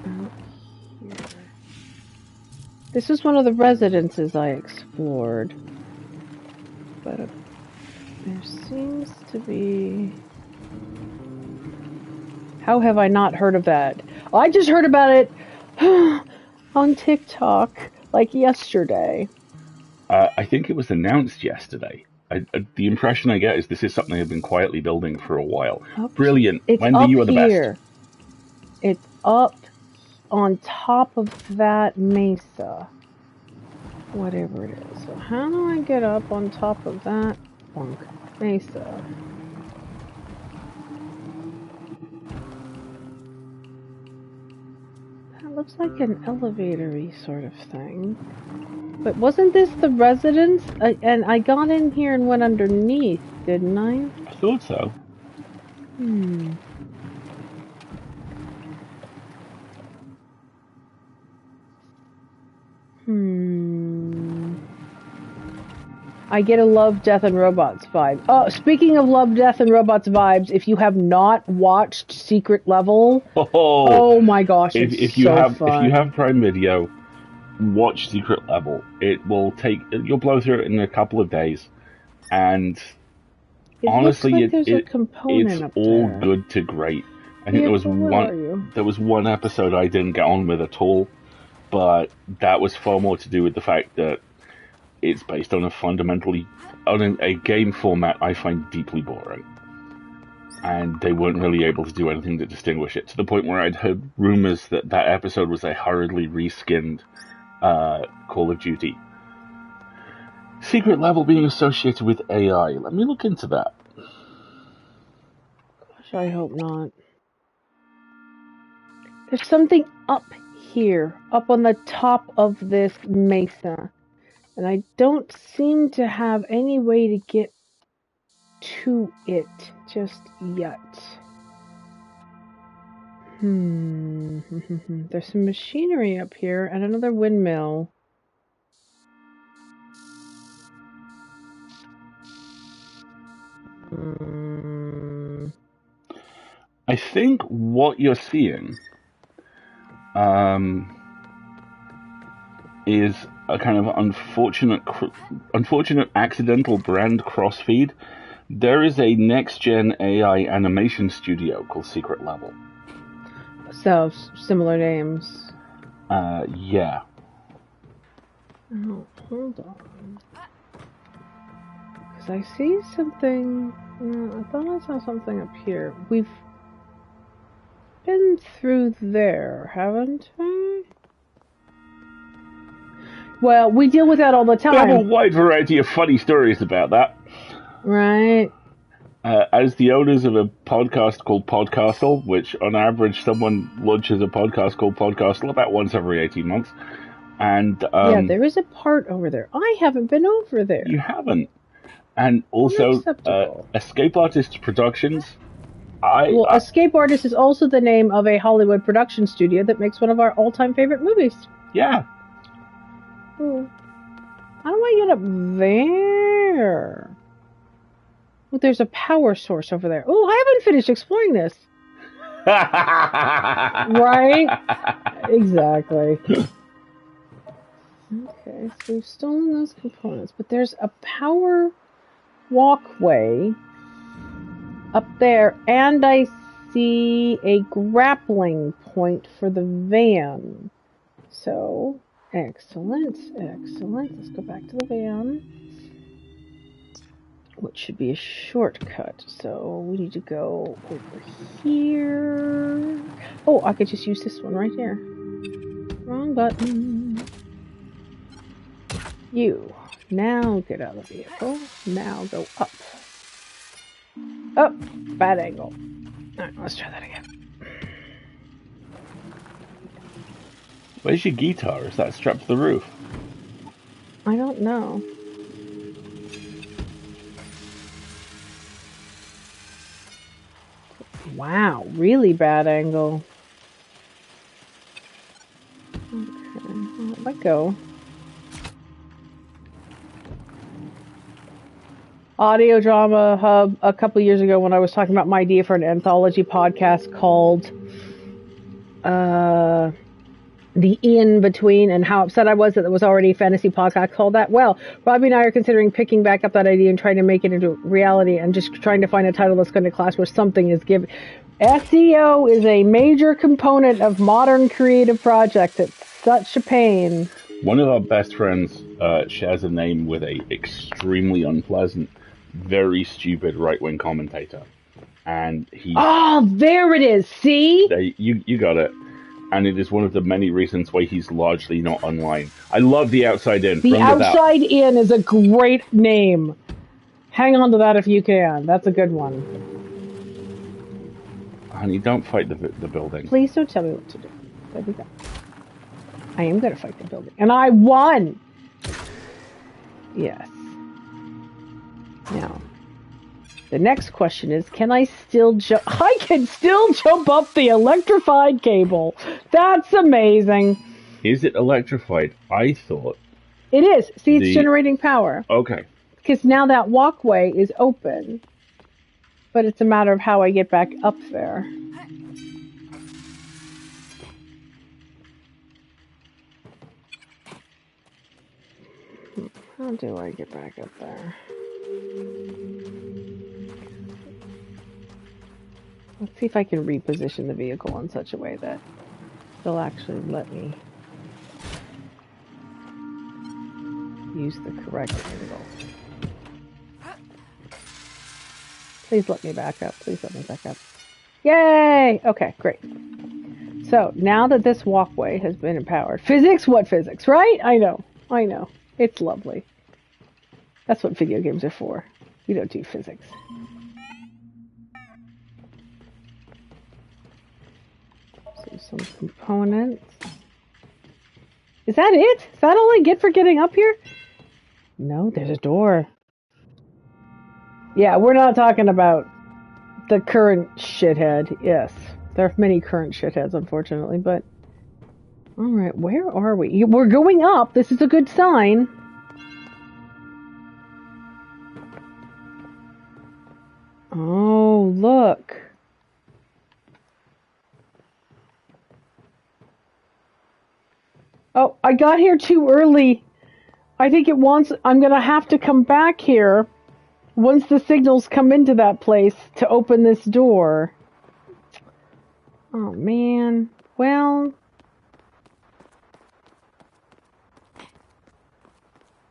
out here? This was one of the residences I explored. But there seems to be... How have I not heard of that? I just heard about it on TikTok, like yesterday. I think it was announced yesterday. The impression I get is this is something I've been quietly building for a while. Brilliant. It's Wendy, up you are the here. best. It's up on top of that mesa. Whatever it is. So how do I get up on top of that mesa? That looks like an elevator-y sort of thing. But wasn't this the residence? And I got in here and went underneath, didn't I? I thought so. I get a Love, Death, and Robots vibe. Oh, speaking of Love, Death, and Robots vibes, if you have not watched Secret Level, oh my gosh, it's if you so have fun. If you have Prime Video, watch Secret Level. You'll blow through it in a couple of days, and honestly, looks like there's a component it's up all there. good to great. I think there was one episode I didn't get on with at all, but that was far more to do with the fact that it's based on a game format I find deeply boring. And they weren't really able to do anything to distinguish it, to the point where I'd heard rumors that episode was a hurriedly reskinned Call of Duty. Secret Level being associated with AI. Let me look into that. Gosh, I hope not. There's something up here, up on the top of this mesa. And I don't seem to have any way to get to it just yet. There's some machinery up here and another windmill. I think what you're seeing is a kind of unfortunate accidental brand crossfeed. There is a next-gen AI animation studio called Secret Level. So, similar names. Yeah. Oh, hold on. Because I see something... I thought I saw something up here. We've been through there, haven't we? Well, we deal with that all the time. We have a wide variety of funny stories about that. Right. As the owners of a podcast called Podcastle, which on average someone launches a podcast called Podcastle about once every 18 months. And yeah, there is a part over there. I haven't been over there. You haven't. And also, Escape Artists Productions. Escape Artists is also the name of a Hollywood production studio that makes one of our all-time favorite movies. Yeah. Ooh. How do I get up there? Oh, there's a power source over there. Oh, I haven't finished exploring this. Right? Exactly. Okay, so we've stolen those components, but there's a power walkway up there, and I see a grappling point for the van. So, excellent. Let's go back to the van, which should be a shortcut. So we need to go over here. Oh, I could just use this one right here. Wrong button. You. Now get out of the vehicle. Now go up. Up. Bad angle. Alright, let's try that again. Where's your guitar? Is that strapped to the roof? I don't know. Wow, really bad angle. Okay, let go. Audio Drama Hub a couple years ago when I was talking about my idea for an anthology podcast called The In Between, and how upset I was that there was already a fantasy podcast called that. Well, Robbie and I are considering picking back up that idea and trying to make it into reality, and just trying to find a title that's going to class where something is given. SEO is a major component of modern creative projects. It's such a pain. One of our best friends shares a name with a extremely unpleasant, very stupid right-wing commentator, and he. Oh, there it is. See? You got it. And it is one of the many reasons why he's largely not online. I love The Outside In. The Outside In is a great name. Hang on to that if you can. That's a good one. Honey, don't fight the building. Please don't tell me what to do. There we go. I am going to fight the building. And I won! Yes. Now, the next question is, can I still jump? I can still jump up the electrified cable. That's amazing. Is it electrified? I thought. It is. See, it's generating power. Okay. Because now that walkway is open. But it's a matter of how I get back up there. How do I get back up there? Let's see if I can reposition the vehicle in such a way that they'll actually let me use the correct angle. Please let me back up. Please let me back up. Yay! Okay, great. So, now that this walkway has been empowered. Physics? What physics, right? I know. It's lovely. That's what video games are for. We don't do physics. So, some components. Is that it? Is that all I get for getting up here? No, there's a door. Yeah, we're not talking about the current shithead. Yes, there are many current shitheads, unfortunately, but... Alright, where are we? We're going up. This is a good sign. Oh, look. Oh, I got here too early. I think it wants... I'm going to have to come back here once the signals come into that place to open this door. Oh, man. Well...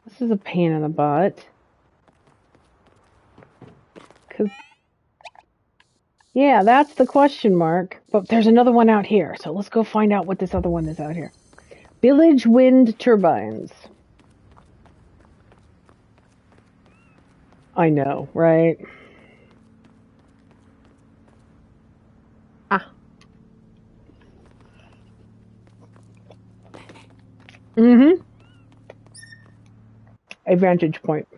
This is a pain in the butt. 'Cause... Yeah, that's the question mark. But there's another one out here, so let's go find out what this other one is out here. Village wind turbines. I know, right? Ah. Mm-hmm. A vantage point.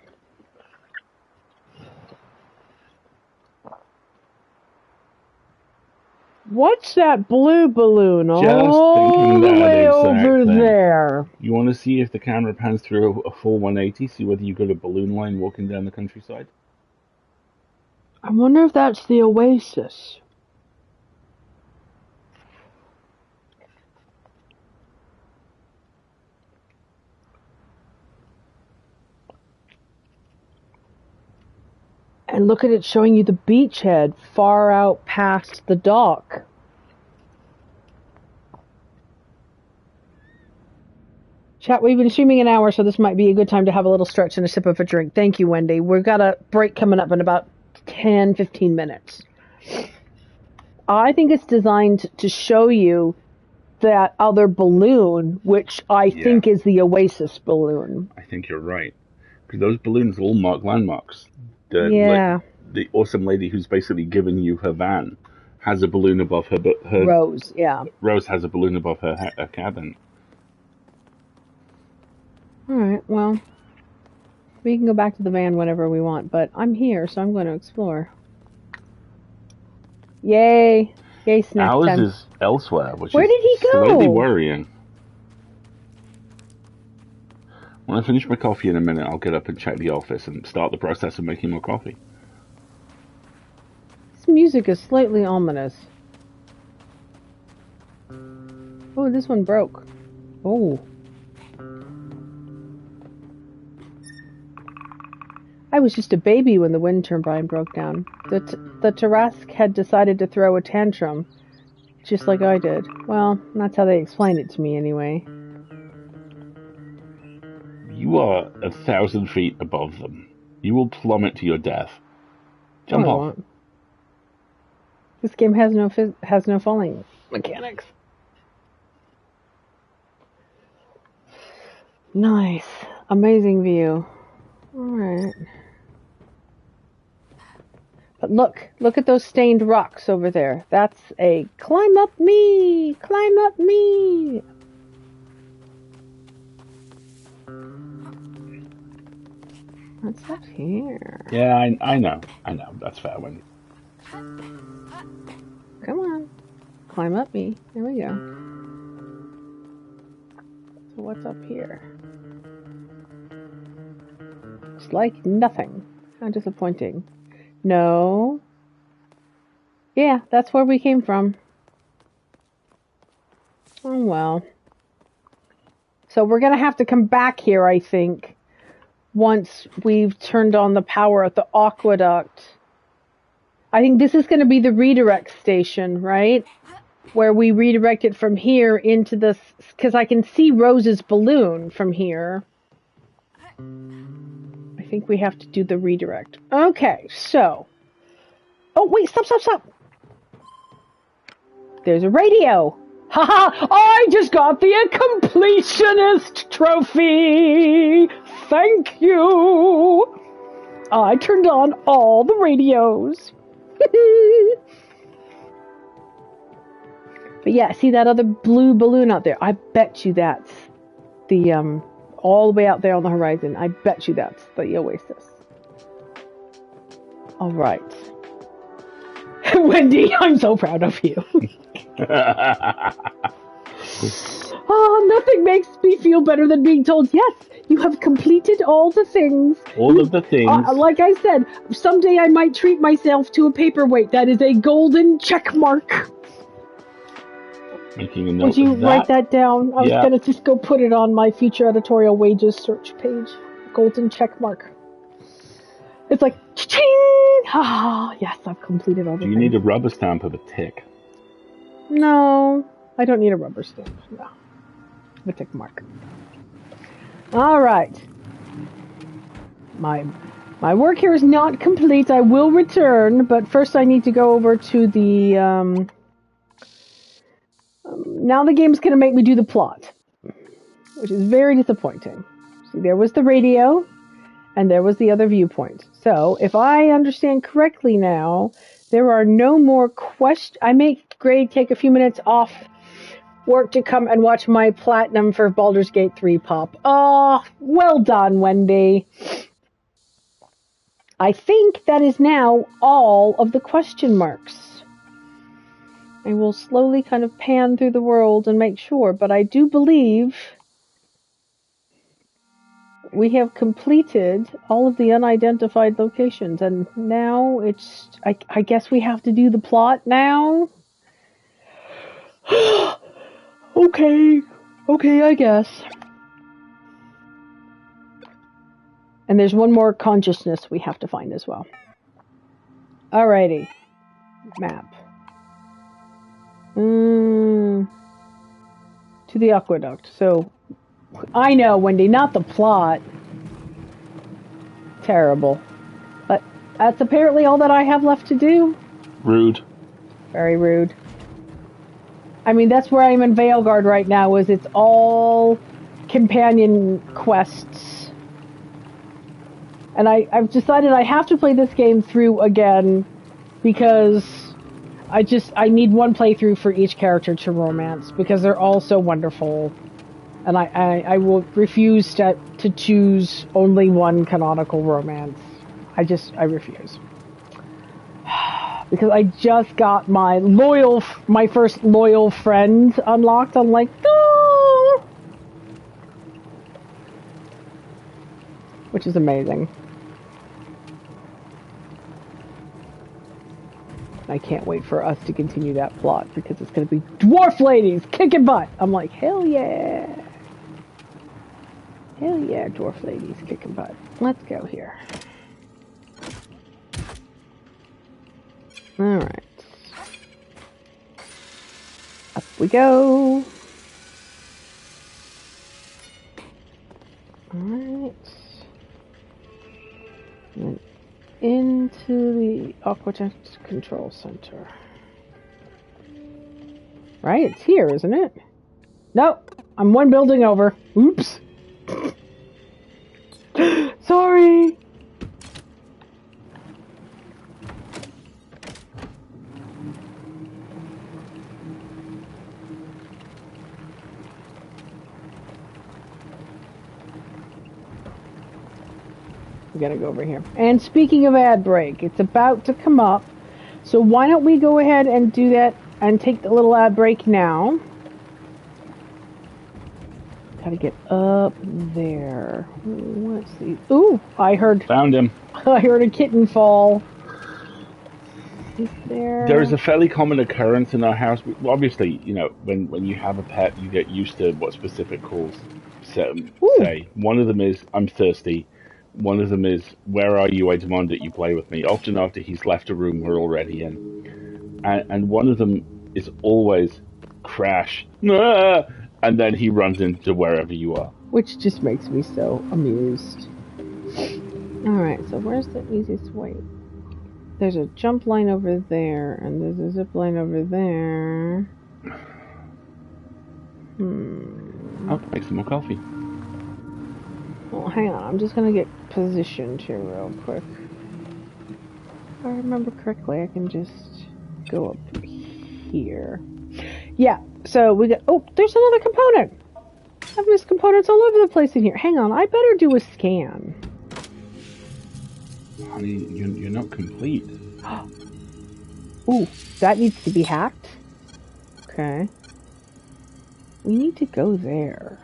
What's that blue balloon all the way over there? You want to see if the camera pans through a full 180, see whether you've got a balloon line walking down the countryside? I wonder if that's the oasis. And look at it showing you the beachhead far out past the dock. Chat, we've been streaming an hour, so this might be a good time to have a little stretch and a sip of a drink. Thank you, Wendy. We've got a break coming up in about 10, 15 minutes. I think it's designed to show you that other balloon, which I think is the Oasis balloon. I think you're right. Because those balloons all mark landmarks. The awesome lady who's basically given you her van has a balloon above her Rose, yeah. Rose has a balloon above her cabin. Alright, well, we can go back to the van whenever we want, but I'm here, so I'm going to explore. Yay! Yay, snack time. Ours is elsewhere, which Where did he go? Slightly worrying. When I finish my coffee in a minute, I'll get up and check the office and start the process of making more coffee. This music is slightly ominous. Oh, this one broke. Oh. I was just a baby when the wind turbine broke down. The Tarrasque had decided to throw a tantrum, just like I did. Well, that's how they explained it to me anyway. You are 1,000 feet above them. You will plummet to your death. Jump off. This game has no falling mechanics. Nice. Amazing view. Alright. But look at those stained rocks over there. That's a climb up me! Climb up me! What's up here? Yeah, I know. That's fair, Wendy. Come on. Climb up me. There we go. So what's up here? Looks like nothing. How disappointing. No. Yeah, that's where we came from. Oh well. So we're going to have to come back here, I think, once we've turned on the power at the aqueduct. I think this is going to be the redirect station, right? Where we redirect it from here into this, because I can see Rose's balloon from here. I think we have to do the redirect. Okay, so. Oh, wait, stop. There's a radio. Haha, I just got the completionist trophy. Thank you. I turned on all the radios. But yeah, see that other blue balloon out there? I bet you that's the, all the way out there on the horizon. I bet you that's the oasis. All right. Wendy, I'm so proud of you. Oh, nothing makes me feel better than being told, yes, you have completed all the things. All of the things. Like I said, someday I might treat myself to a paperweight. That is a golden check mark. Making a note Would you of that. write that down? I was going to just go put it on my future editorial wages search page. Golden check mark. It's like, cha-ching! Ah, yes, I've completed all the things. Do you need a rubber stamp of a tick? No, I don't need a rubber stamp. No. A tick mark. All right. My work here is not complete. I will return, but first I need to go over to the... now the game's going to make me do the plot, which is very disappointing. See, there was the radio, and there was the other viewpoint. So, if I understand correctly now, there are no more questions. I make Greg take a few minutes off work to come and watch my platinum for Baldur's Gate 3 pop. Oh, well done, Wendy. I think that is now all of the question marks. I will slowly kind of pan through the world and make sure, but I do believe we have completed all of the unidentified locations, and now it's, I guess we have to do the plot now? Okay, I guess. And there's one more consciousness we have to find as well. Alrighty. Map. To the aqueduct. So, I know, Wendy, not the plot. Terrible. But that's apparently all that I have left to do. Rude. Very rude. I mean, that's where I'm in Veilguard right now, is it's all companion quests. And I've decided I have to play this game through again, because I need one playthrough for each character to romance, because they're all so wonderful. And I will refuse to choose only one canonical romance. I refuse. Because I just got my first loyal friend unlocked. I'm like, no! Which is amazing. I can't wait for us to continue that plot, because it's going to be dwarf ladies kicking butt. I'm like, hell yeah. Hell yeah, dwarf ladies kicking butt. Let's go here. Alright. Up we go. Alright. And into the aqueduct control center. Right? It's here, isn't it? Nope. I'm one building over. Oops. Sorry. We gotta go over here. And speaking of ad break, it's about to come up. So why don't we go ahead and do that and take the little ad break now. to get up there. Let's see. Ooh, I heard Found him. I heard a kitten fall. Is there? There is a fairly common occurrence in our house. Obviously, you know, when you have a pet, you get used to what specific calls say. One of them is, I'm thirsty. One of them is, where are you? I demand that you play with me. Often after he's left a room we're already in. And one of them is always, crash. Ah! And then he runs into wherever you are. Which just makes me so amused. Alright, so where's the easiest way? There's a jump line over there, and there's a zip line over there. I'll make some more coffee. Well, hang on. I'm just gonna get positioned here real quick. If I remember correctly, I can just go up here. Yeah, so we got... Oh, there's another component! I have these components all over the place in here. Hang on, I better do a scan. Honey, you're not complete. Ooh, that needs to be hacked. Okay. We need to go there.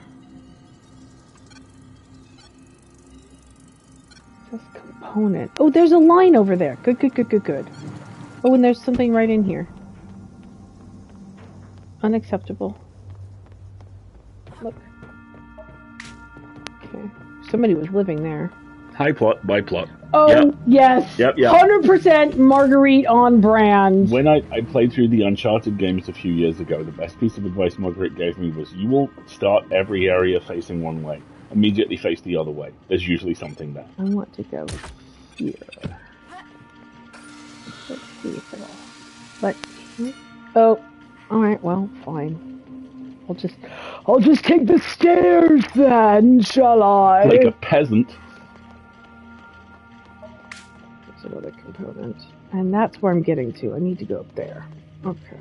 This component. Oh, there's a line over there. Good, good, good, good, good. Oh, and there's something right in here. Unacceptable. Look. Okay. Somebody was living there. High plot, by plot. Oh, yep. Yes. Yep. 100% Marguerite on brand. When I played through the Uncharted games a few years ago, the best piece of advice Marguerite gave me was, you will start every area facing one way. Immediately face the other way. There's usually something there. I want to go here. Let's see if it'll... But... Oh. Alright, well, fine. I'll just take the stairs then, shall I? Like a peasant. There's another component. And that's where I'm getting to. I need to go up there. Okay.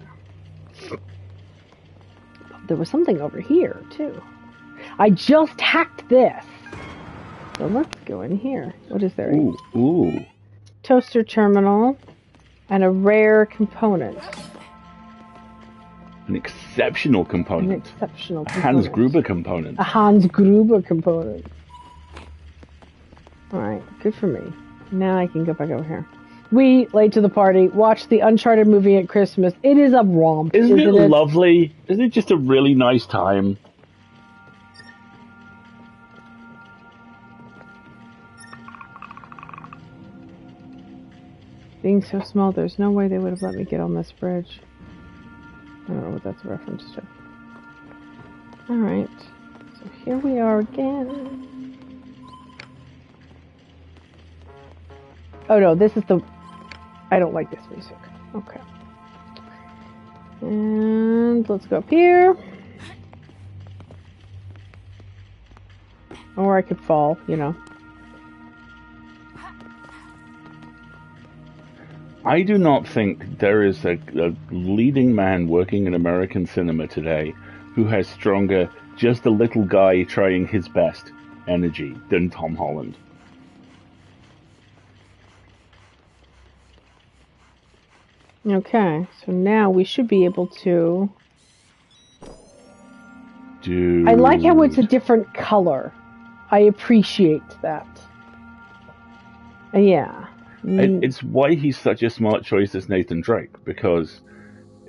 There was something over here, too. I just hacked this. So let's go in here. What is there? Ooh. Toaster terminal. And a rare component. An exceptional component. A Hans Gruber component. A Hans Gruber component. Alright, good for me. Now I can go back over here. We, late to the party, watched the Uncharted movie at Christmas. It is a romp. Isn't it lovely? Isn't it just a really nice time? Being so small, there's no way they would have let me get on this bridge. I don't know what that's a reference to. Alright. So here we are again. Oh no, this is the... I don't like this music. Okay. And let's go up here. Or I could fall, you know. I do not think there is a leading man working in American cinema today who has stronger, just a little guy trying his best energy than Tom Holland. Okay, so now we should be able to... Dude. I like how it's a different color. I appreciate that. Yeah. It's why he's such a smart choice as Nathan Drake, because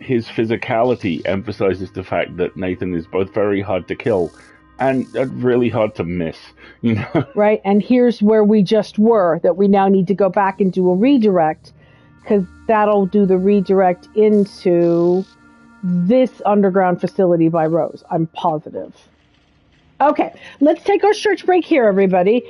his physicality emphasizes the fact that Nathan is both very hard to kill and really hard to miss, you know? Right, and here's where we just were, that we now need to go back and do a redirect, because that'll do the redirect into this underground facility by Rose. I'm positive. Okay, let's take our church break here, everybody.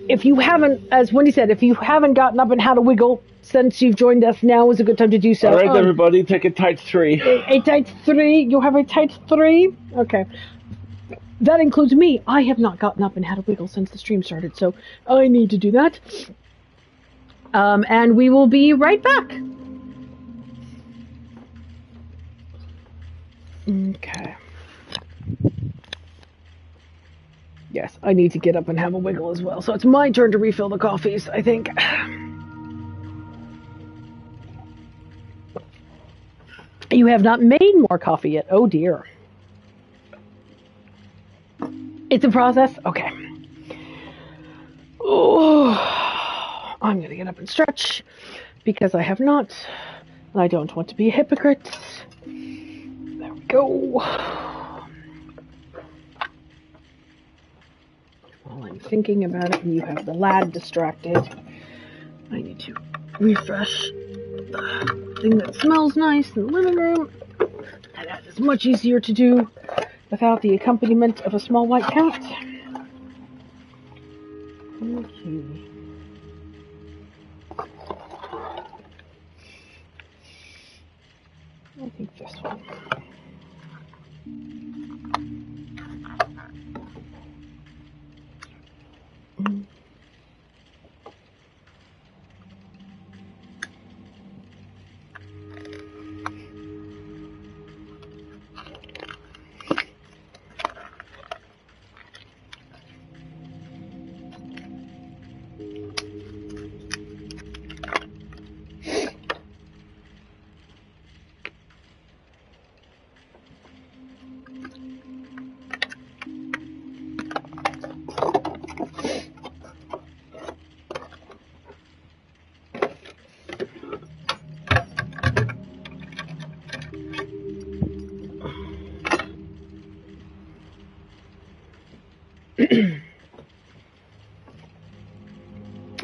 If you haven't, as Wendy said, if you haven't gotten up and had a wiggle since you've joined us, now is a good time to do so. All right, everybody, take a tight 3. A tight 3. You have a tight 3? Okay. That includes me. I have not gotten up and had a wiggle since the stream started, so I need to do that. And we will be right back. Okay. Yes, I need to get up and have a wiggle as well. So it's my turn to refill the coffees, I think. You have not made more coffee yet. Oh, dear. It's a process? Okay. Oh, I'm going to get up and stretch because I have not. And I don't want to be a hypocrite. There we go. While I'm thinking about it and you have the lad distracted, I need to refresh the thing that smells nice in the living room. And that is much easier to do without the accompaniment of a small white cat. Okay. I think this one.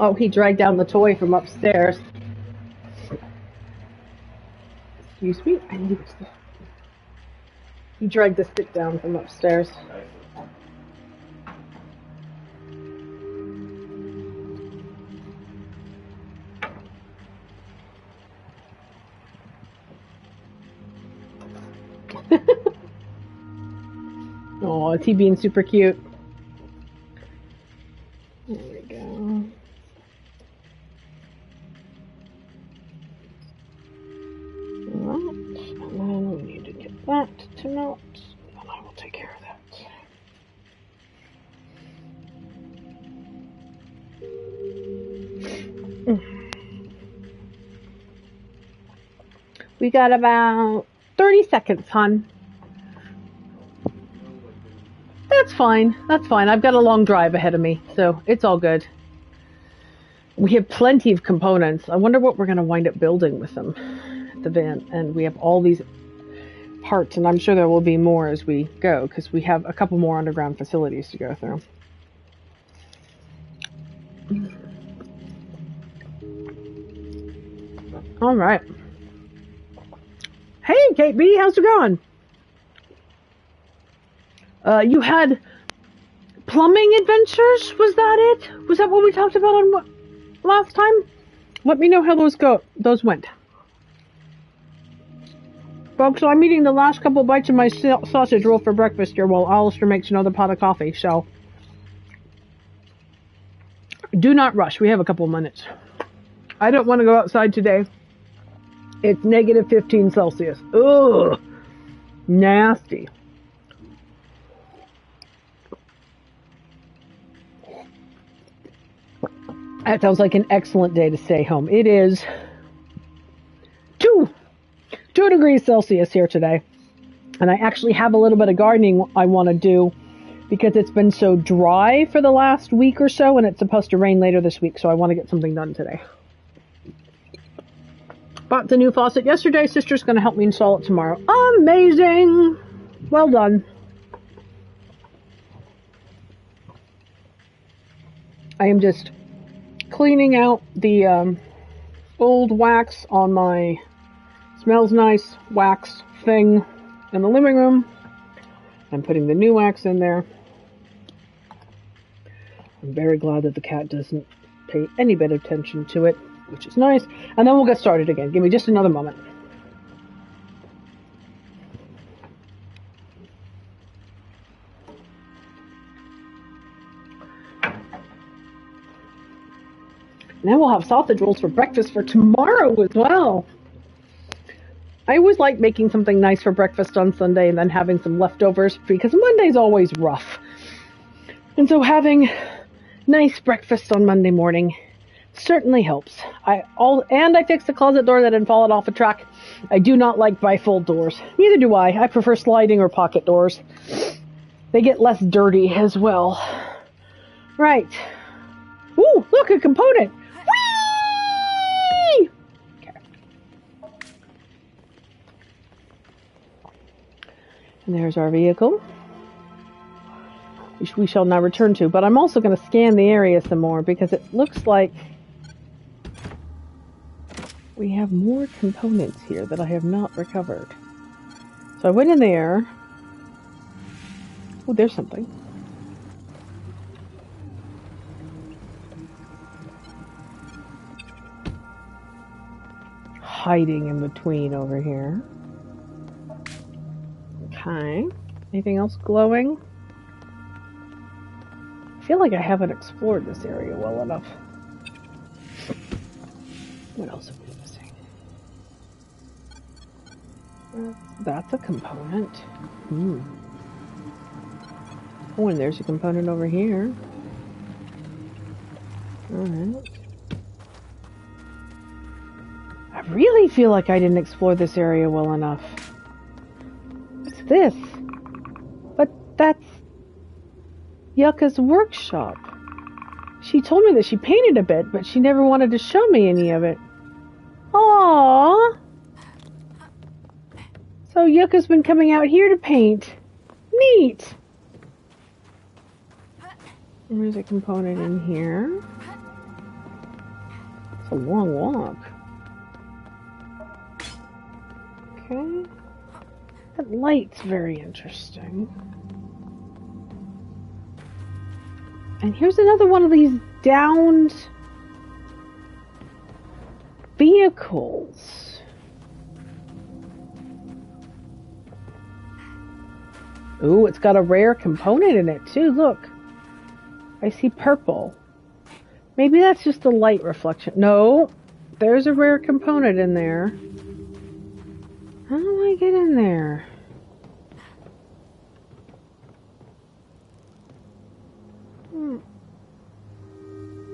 Oh, he dragged down the toy from upstairs. Excuse me, I need to... He dragged the stick down from upstairs. Oh, is he being super cute? There we go. Right, and then we need to get that to melt, and I will take care of that. We got about 30 seconds, hon. That's fine. That's fine. I've got a long drive ahead of me, so it's all good. We have plenty of components. I wonder what we're going to wind up building with them at the van. And we have all these parts, and I'm sure there will be more as we go, because we have a couple more underground facilities to go through. All right. Hey, Kate B, how's it going? You had plumbing adventures? Was that it? Was that what we talked about on last time? Let me know how those went. Folks, I'm eating the last couple bites of my sausage roll for breakfast here while Alistair makes another pot of coffee, so do not rush. We have a couple of minutes. I don't want to go outside today. It's negative 15 Celsius. Ugh. Nasty. That sounds like an excellent day to stay home. It is 2 degrees Celsius here today. And I actually have a little bit of gardening I want to do because it's been so dry for the last week or so, and it's supposed to rain later this week, so I want to get something done today. Bought the new faucet yesterday. Sister's going to help me install it tomorrow. Amazing! Well done. I am just cleaning out the old wax on my Smells Nice wax thing in the living room. I'm putting the new wax in there. I'm very glad that the cat doesn't pay any bit of attention to it, which is nice. And then we'll get started again. Give me just another moment. And then we'll have sausage rolls for breakfast for tomorrow as well. I always like making something nice for breakfast on Sunday and then having some leftovers because Monday's always rough. And so having nice breakfast on Monday morning certainly helps. I fixed the closet door that had fallen off a track. I do not like bifold doors. Neither do I. I prefer sliding or pocket doors. They get less dirty as well. Right. Ooh, look, a component! Whee! Okay. And there's our vehicle, which we shall now return to. But I'm also going to scan the area some more because it looks like we have more components here that I have not recovered. So I went in there. Oh, there's something. Hiding in between over here. Okay. Anything else glowing? I feel like I haven't explored this area well enough. What else are we missing? That's a component. Oh, and there's a component over here. Alright. I really feel like I didn't explore this area well enough. What's this? But that's Yucca's workshop. She told me that she painted a bit, but she never wanted to show me any of it. Aww! So Yucca's been coming out here to paint. Neat! And there's a component in here. It's a long walk. Okay. That light's very interesting. And here's another one of these downed vehicles. Ooh, it's got a rare component in it too, look. I see purple. Maybe that's just a light reflection. No, there's a rare component in there. How do I get in there?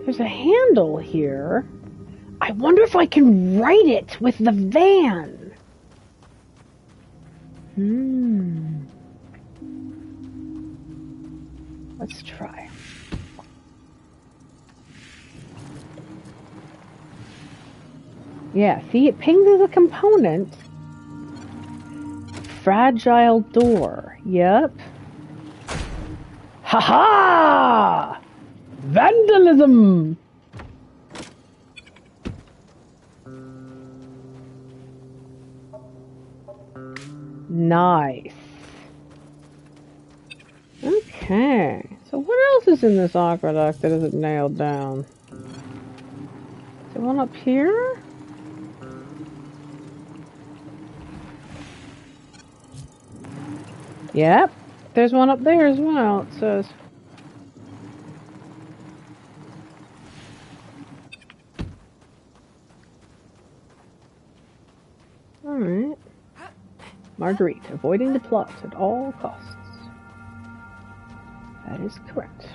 There's a handle here. I wonder if I can write it with the van. Let's try. Yeah, see, it pings as a component. Fragile door. Yep. Ha-ha! Vandalism! Nice. Okay. So what else is in this aqueduct that isn't nailed down? Is there one up here? Yep. There's one up there as well, it says. Alright. Marguerite, avoiding the plot at all costs. That is correct.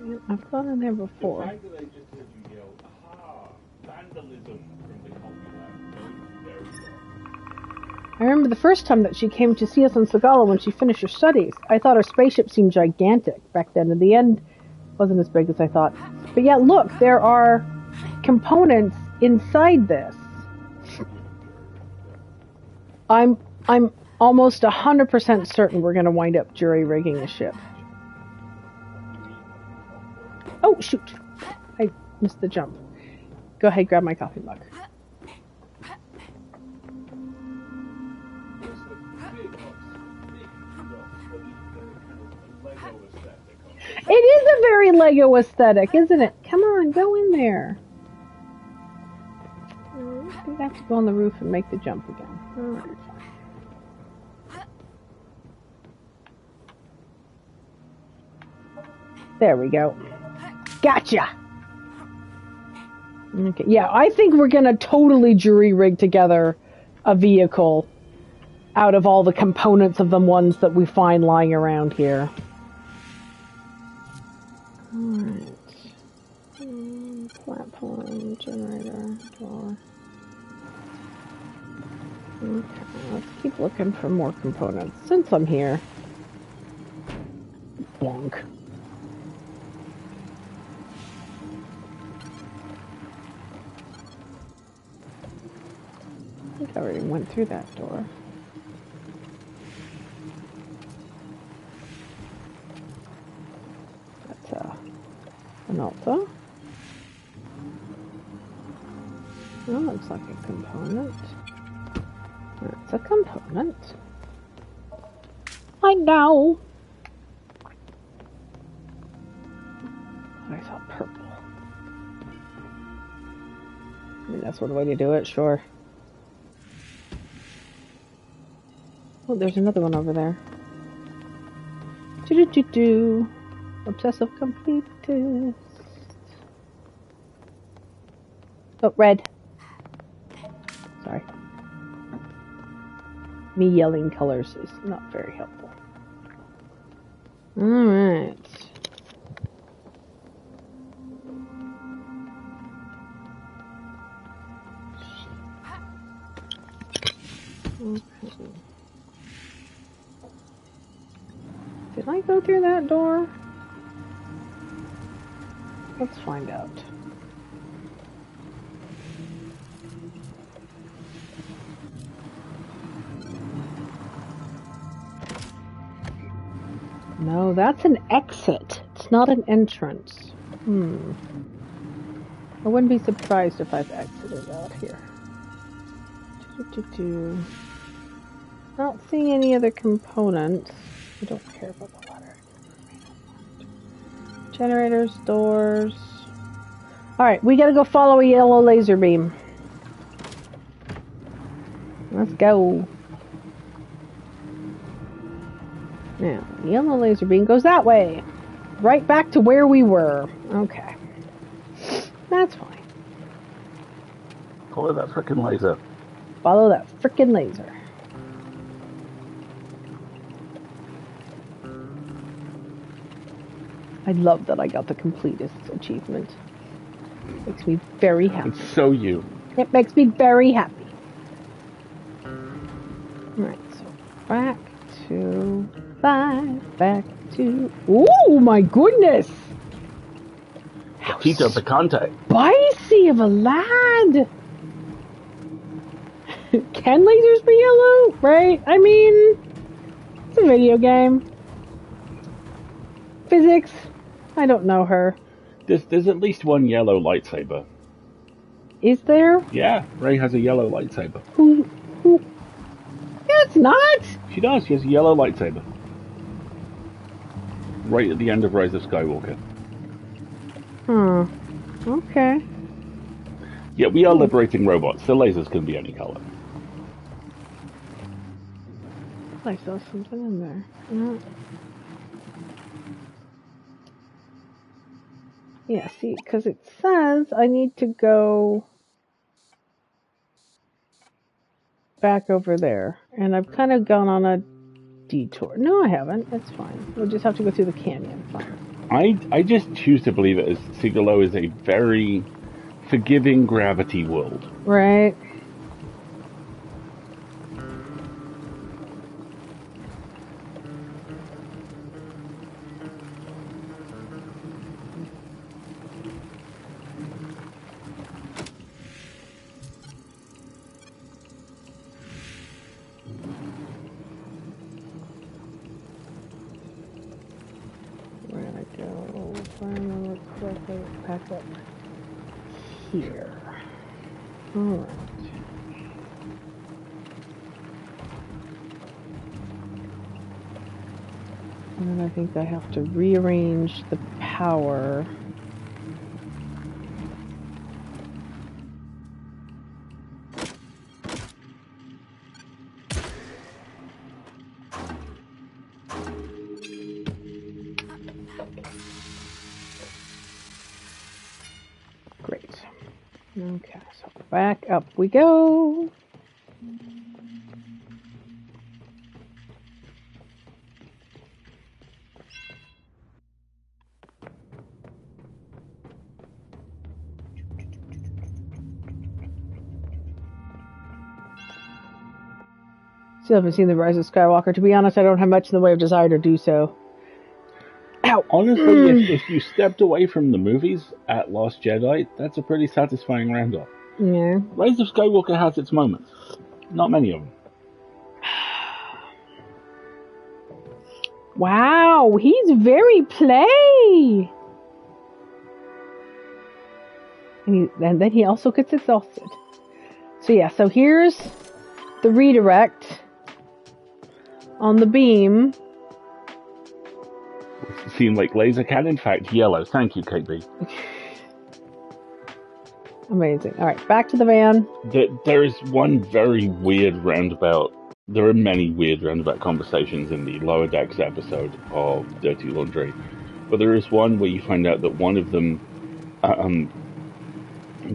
Yeah, I've gone in there before. The fact that I just heard you yell, aha, vandalism from the copyright, very well. I remember the first time that she came to see us on Sagala when she finished her studies. I thought her spaceship seemed gigantic back then. In the end, it wasn't as big as I thought. But yeah, look, there are components inside this. I'm almost 100% certain we're going to wind up jury-rigging the ship. Oh, shoot. I missed the jump. Go ahead, grab my coffee mug. It is a very Lego aesthetic, isn't it? Come on, go in there. We have to go on the roof and make the jump again. All right. There we go. Gotcha! Okay, yeah, I think we're gonna totally jury-rig together a vehicle out of all the components of the ones that we find lying around here. Alright. Platform, generator, door. Okay, let's keep looking for more components since I'm here. Bonk. I think I already went through that door. That's an altar. Oh, looks like a component. That's a component. I know. I saw purple. I mean, that's one way to do it, sure. Oh, there's another one over there. Do-do-do-do. Obsessive completist. Oh, red. Sorry. Me yelling colors is not very helpful. Alright. Okay. Did I go through that door? Let's find out. No, that's an exit. It's not an entrance. I wouldn't be surprised if I've exited out here. Not seeing any other components. I don't care about the water. Generators, doors. Alright, we gotta go follow a yellow laser beam. Let's go. Now, the yellow laser beam goes that way. Right back to where we were. Okay. That's fine. Follow that frickin' laser. Follow that frickin' laser. I love that I got the completest achievement. Makes me very happy. It's so you. It makes me very happy. Alright, so back to 5, back to... Oh my goodness! Tito Picante. Spicy of a lad! Can lasers be yellow? Right? I mean, it's a video game. Physics. I don't know her. There's at least one yellow lightsaber. Is there? Yeah, Rey has a yellow lightsaber. Who? Yeah, it's not! She does. She has a yellow lightsaber. Right at the end of Rise of Skywalker. Okay. Yeah, we are liberating robots. The lasers can be any color. I saw something in there. Yeah. Yeah, see, because it says I need to go back over there. And I've kind of gone on a detour. No, I haven't. It's fine. We'll just have to go through the canyon. Fine. I just choose to believe it as Sigalo is a very forgiving gravity world. Right. We're gonna go, if I remember correctly, back up here. Alright. And then I think I have to rearrange the power. Great. Okay, so back up we go. Still haven't seen The Rise of Skywalker. To be honest, I don't have much in the way of desire to do so. Ow! Honestly, if you stepped away from the movies at Last Jedi, that's a pretty satisfying roundup. Yeah. Rise of Skywalker has its moments. Not many of them. Wow, he's very play! And then he also gets exhausted. So yeah, so here's the redirect on the beam. It seemed like laser can, in fact, yellow. Thank you, KB. Amazing. Alright, back to the van. There is one very weird roundabout. There are many weird roundabout conversations in the Lower Decks episode of Dirty Laundry. But there is one where you find out that one of them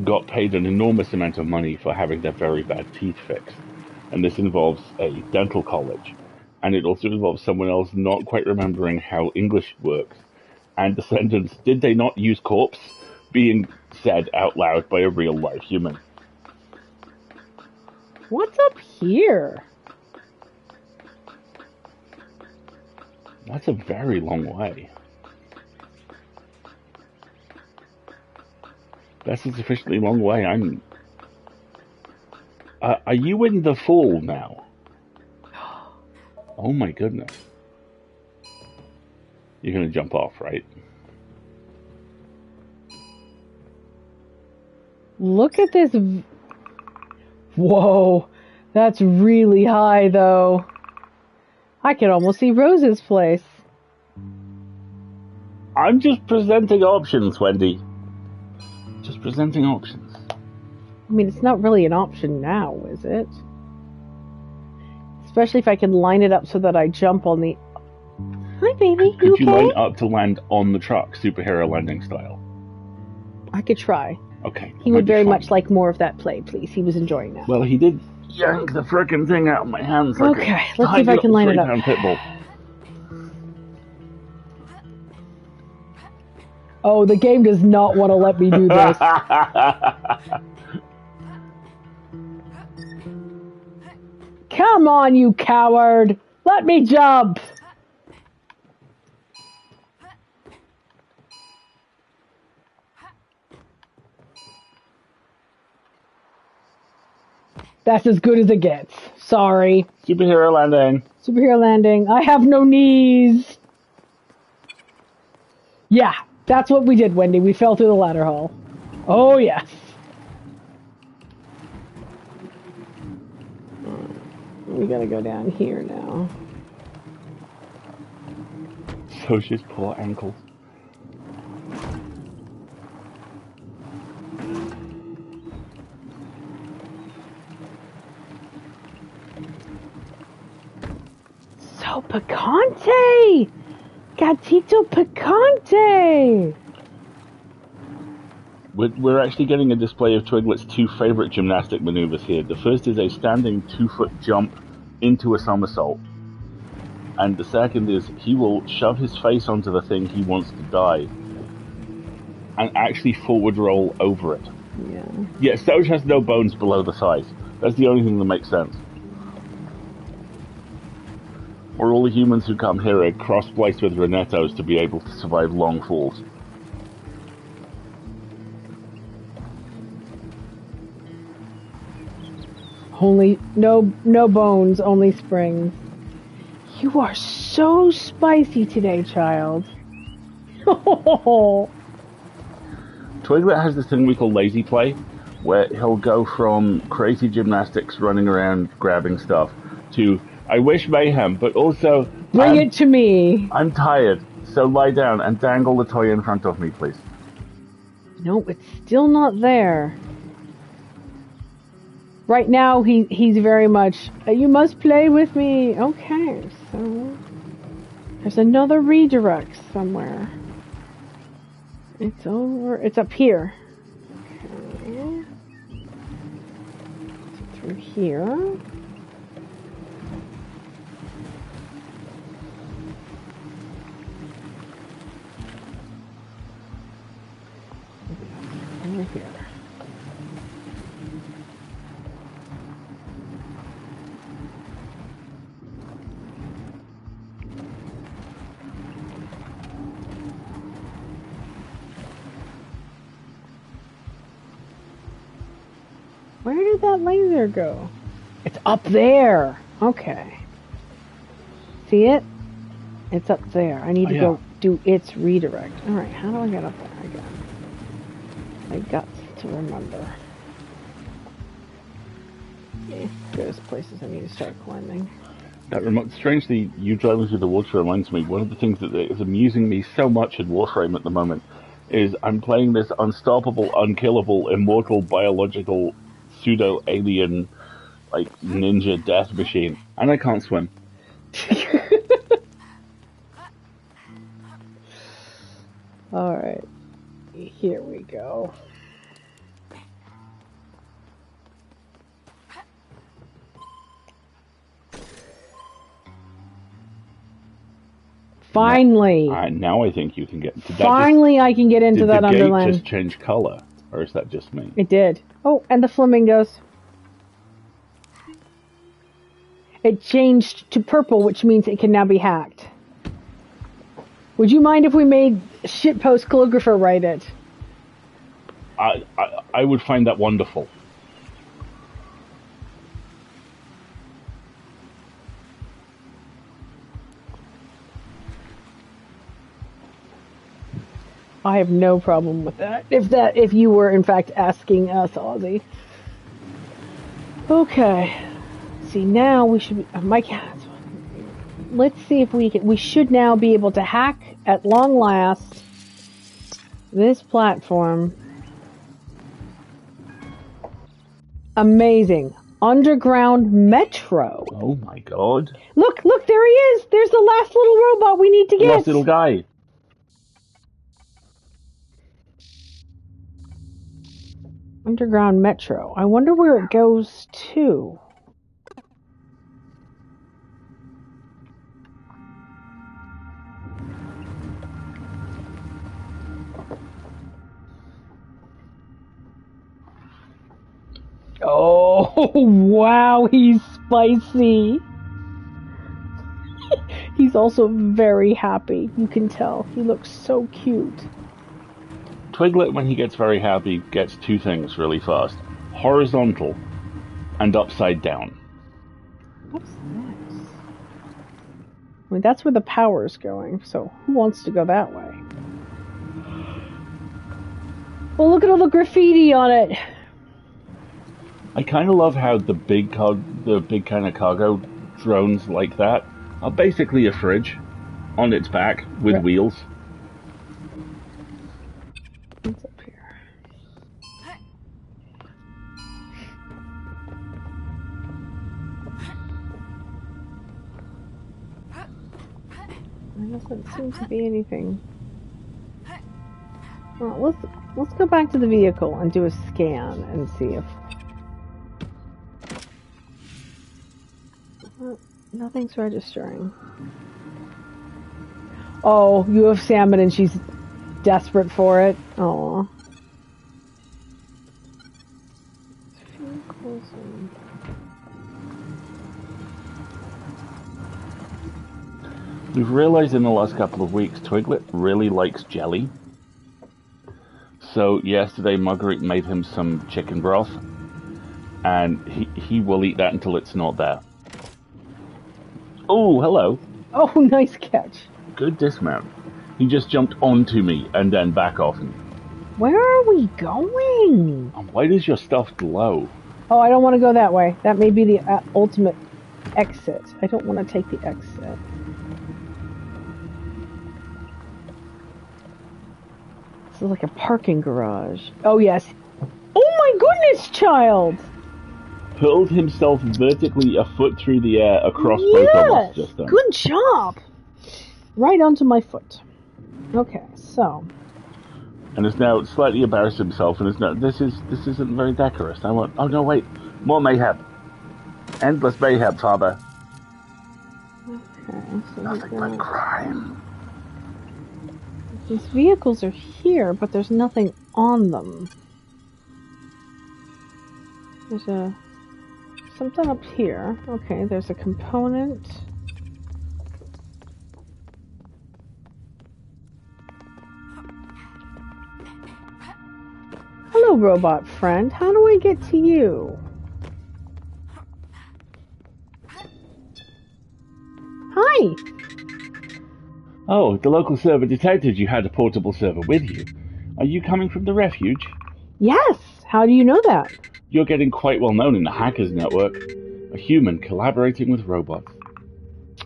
got paid an enormous amount of money for having their very bad teeth fixed. And this involves a dental college. And it also involves someone else not quite remembering how English works. And the sentence, "Did they not use corpse?" being said out loud by a real life human. What's up here? That's a very long way. That's a sufficiently long way. Are you in the fall now? Oh my goodness. You're gonna jump off, right? Look at this. Whoa, that's really high though. I can almost see Rose's place. I'm just presenting options, Wendy. Just presenting options. I mean, it's not really an option now, is it? Especially if I can line it up so that I jump on the... Hi, baby. Could you okay? line up to land on the truck, superhero landing style? I could try. Okay. He would very much like more of that play, please. He was enjoying that. Well, he did yank the frickin' thing out of my hands. Like okay, let's see if I can line it up. 3-pound pit bull. Oh, the game does not want to let me do this. Come on, you coward! Let me jump! That's as good as it gets. Sorry. Superhero landing. Superhero landing. I have no knees. Yeah, that's what we did, Wendy. We fell through the ladder hole. Oh, yes. We gotta go down here now. So she's poor ankles. So picante! Gatito picante! We're actually getting a display of Twiglet's two favorite gymnastic maneuvers here. The first is a standing 2-foot jump into a somersault. And the second is he will shove his face onto the thing he wants to die and actually forward roll over it. Yeah. Yeah, Stowage has no bones below the thighs. That's the only thing that makes sense. Or all the humans who come here are cross-spliced with Renettos to be able to survive long falls. Only, no bones, only springs. You are so spicy today, child. Twiglet has this thing we call lazy play, where he'll go from crazy gymnastics running around grabbing stuff to, I wish mayhem, but also... Bring it to me. I'm tired, so lie down and dangle the toy in front of me, please. No, it's still not there. Right now, he's very much, you must play with me. Okay, so there's another redirect somewhere. It's over, it's up here. Okay. Through here. Over here. Where did that laser go? It's up there. Okay. See it? It's up there. I need to go do its redirect. Alright, how do I get up there again? I got to remember. There's places I need to start climbing. Strangely, you driving through the water reminds me, one of the things that is amusing me so much in Warframe at the moment is I'm playing this unstoppable, unkillable, immortal, biological, pseudo-alien, like, ninja death machine, and I can't swim. Alright, here we go. Finally! Now I think you can get... Finally I can get into that Underland. Did the gate just change colour? Or is that just me? It did. Oh, and the flamingos. It changed to purple, which means it can now be hacked. Would you mind if we made shitpost calligrapher write it? I would find that wonderful. I have no problem with that. If you were in fact asking us, Ozzy. Okay. See, now we should be, Mike. Let's see if we can. We should now be able to hack at long last this platform. Amazing. Underground metro. Oh my god. Look, there he is. There's the last little robot we need to get. Last little guy. Underground metro. I wonder where it goes to. Oh, wow, he's spicy. He's also very happy. You can tell. He looks so cute. Twiglet, when he gets very happy, gets two things really fast. Horizontal and upside down. What's this? I mean, that's where the power's going, so who wants to go that way? Well, look at all the graffiti on it. I kind of love how the big kind of cargo drones like that are basically a fridge on its back with wheels. What's up here? There doesn't seem to be anything. Well, let's go back to the vehicle and do a scan and see if nothing's registering. Oh, you have salmon and she's desperate for it. Aww. We've realized in the last couple of weeks Twiglet really likes jelly. So yesterday Marguerite made him some chicken broth, and he will eat that until it's not there. Oh, hello. Oh, nice catch. Good dismount. He just jumped onto me and then back off me. Where are we going? And why does your stuff glow? Oh, I don't want to go that way. That may be the ultimate exit. I don't want to take the exit. This is like a parking garage. Oh, yes. Oh, my goodness, child! Hurled himself vertically a foot through the air across both of us just then. Good job! Right onto my foot. Okay, so. And has now slightly embarrassed himself and is now, this isn't very decorous. I want, oh no, wait, more mayhem. Endless mayhem, father. Okay, so nothing but crime. These vehicles are here, but there's nothing on them. There's something up here. Okay, there's a component. Hello, robot friend. How do I get to you? me. Oh, the local server detected you had a portable server with you. Are you coming from the refuge? Yes. How do you know that? You're getting quite well known in the hackers network. A human collaborating with robots.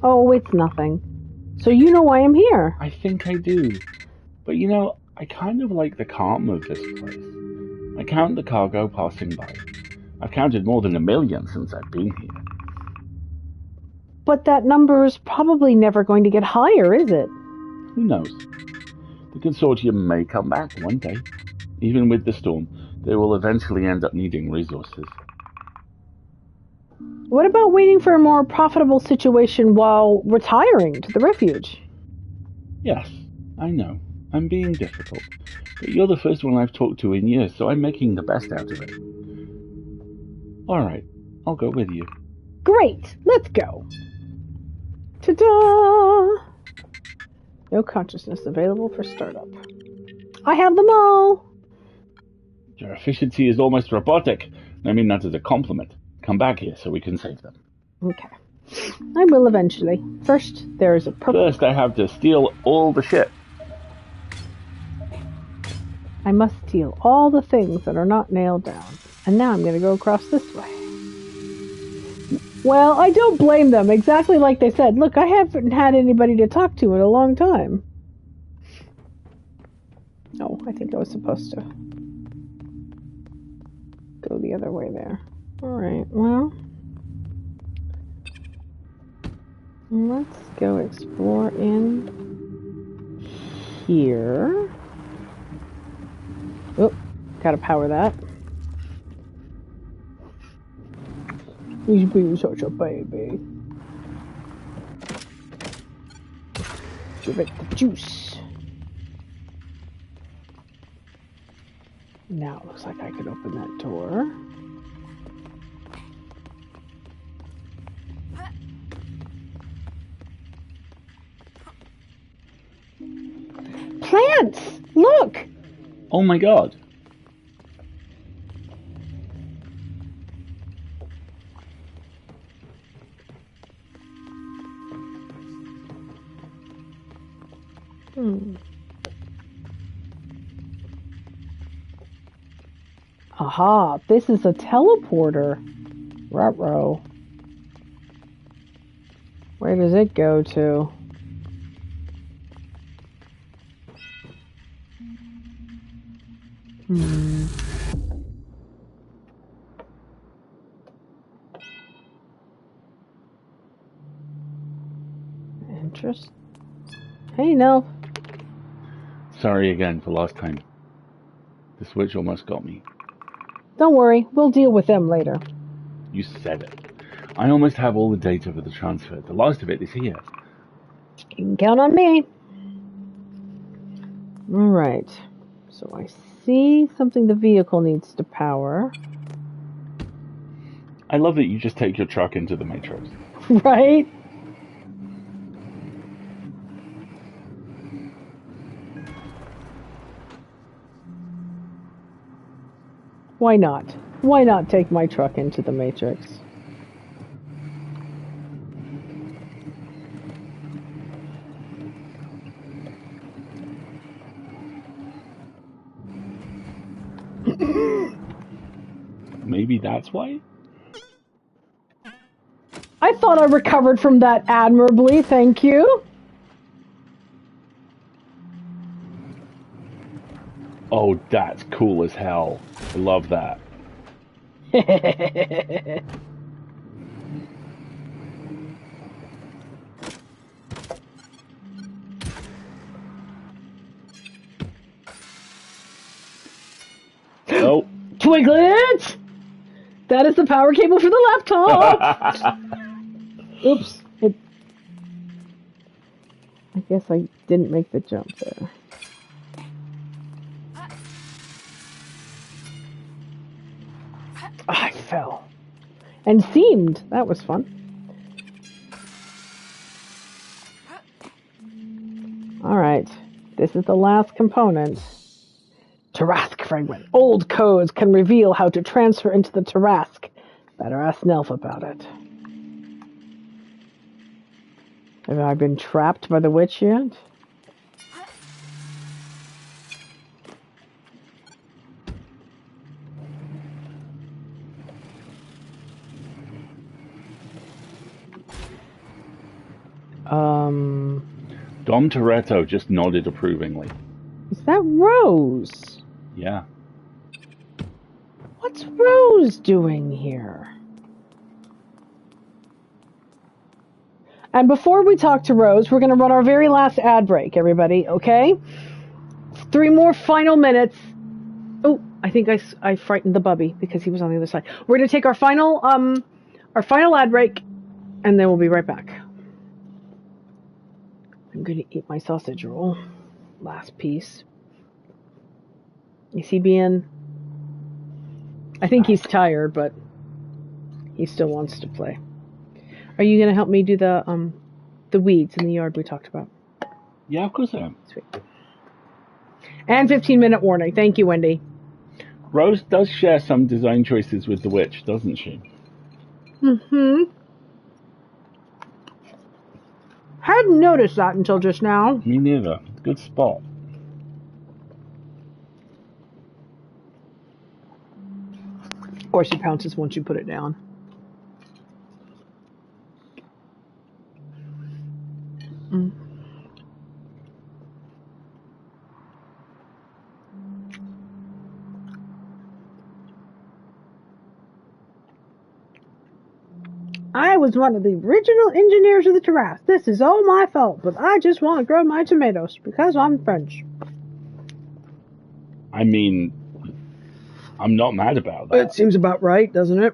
Oh, it's nothing. So you know why I'm here. I think I do. But you know, I kind of like the calm of this place. I count the cargo passing by. I've counted more than 1 million since I've been here. But that number is probably never going to get higher, is it? Who knows? The consortium may come back one day. Even with the storm, they will eventually end up needing resources. What about waiting for a more profitable situation while retiring to the refuge? Yes, I know. I'm being difficult. But you're the first one I've talked to in years, so I'm making the best out of it. Alright, I'll go with you. Great, let's go. Ta-da! No consciousness available for startup. I have them all! Your efficiency is almost robotic. I mean that as a compliment. Come back here so we can save them. Okay. I will eventually. First, there is a purple... First, I have to steal all the shit. I must steal all the things that are not nailed down. And now I'm going to go across this way. Well, I don't blame them. Exactly like they said. Look, I haven't had anybody to talk to in a long time. Oh, I think I was supposed to go the other way there. Alright, well... let's go explore in here. Oh, gotta power that. He's being such a baby. Give it the juice. Now it looks like I could open that door. Plants! Look! Oh my god. Aha, this is a teleporter. Ruh-roh. Where does it go to? Interest. Hey, no. Sorry again for last time. The switch almost got me. Don't worry, we'll deal with them later. You said it. I almost have all the data for the transfer. The last of it is here. You can count on me. Alright. So I see something the vehicle needs to power. I love that you just take your truck into the Matrix. Right? Why not? Why not take my truck into the Matrix? Maybe that's why? I thought I recovered from that admirably, thank you. Oh, that's cool as hell. I love that. Oh. Twiglet! That is the power cable for the laptop! Oops. I guess I didn't make the jump there. I fell. And seemed. That was fun. Alright. This is the last component. Tarask fragment. Old codes can reveal how to transfer into the Tarask. Better ask Nelf about it. Have I been trapped by the witch yet? Dom Toretto just nodded approvingly. Is that Rose? Yeah. What's Rose doing here? And before we talk to Rose, we're going to run our very last ad break, everybody, okay? 3 more final minutes. Oh, I think I frightened the bubby because he was on the other side. We're going to take our final ad break, and then we'll be right back. I'm going to eat my sausage roll. Last piece. Is he being... I think he's tired, but he still wants to play. Are you going to help me do the weeds in the yard we talked about? Yeah, of course I am. Sweet. And 15-minute warning. Thank you, Wendy. Rose does share some design choices with the witch, doesn't she? Mm-hmm. Hadn't noticed that until just now. Me neither. Good spot. Of course, she pounces once you put it down. Mm. I was one of the original engineers of the terrace. This is all my fault, but I just want to grow my tomatoes because I'm French. I mean, I'm not mad about that. It seems about right, doesn't it?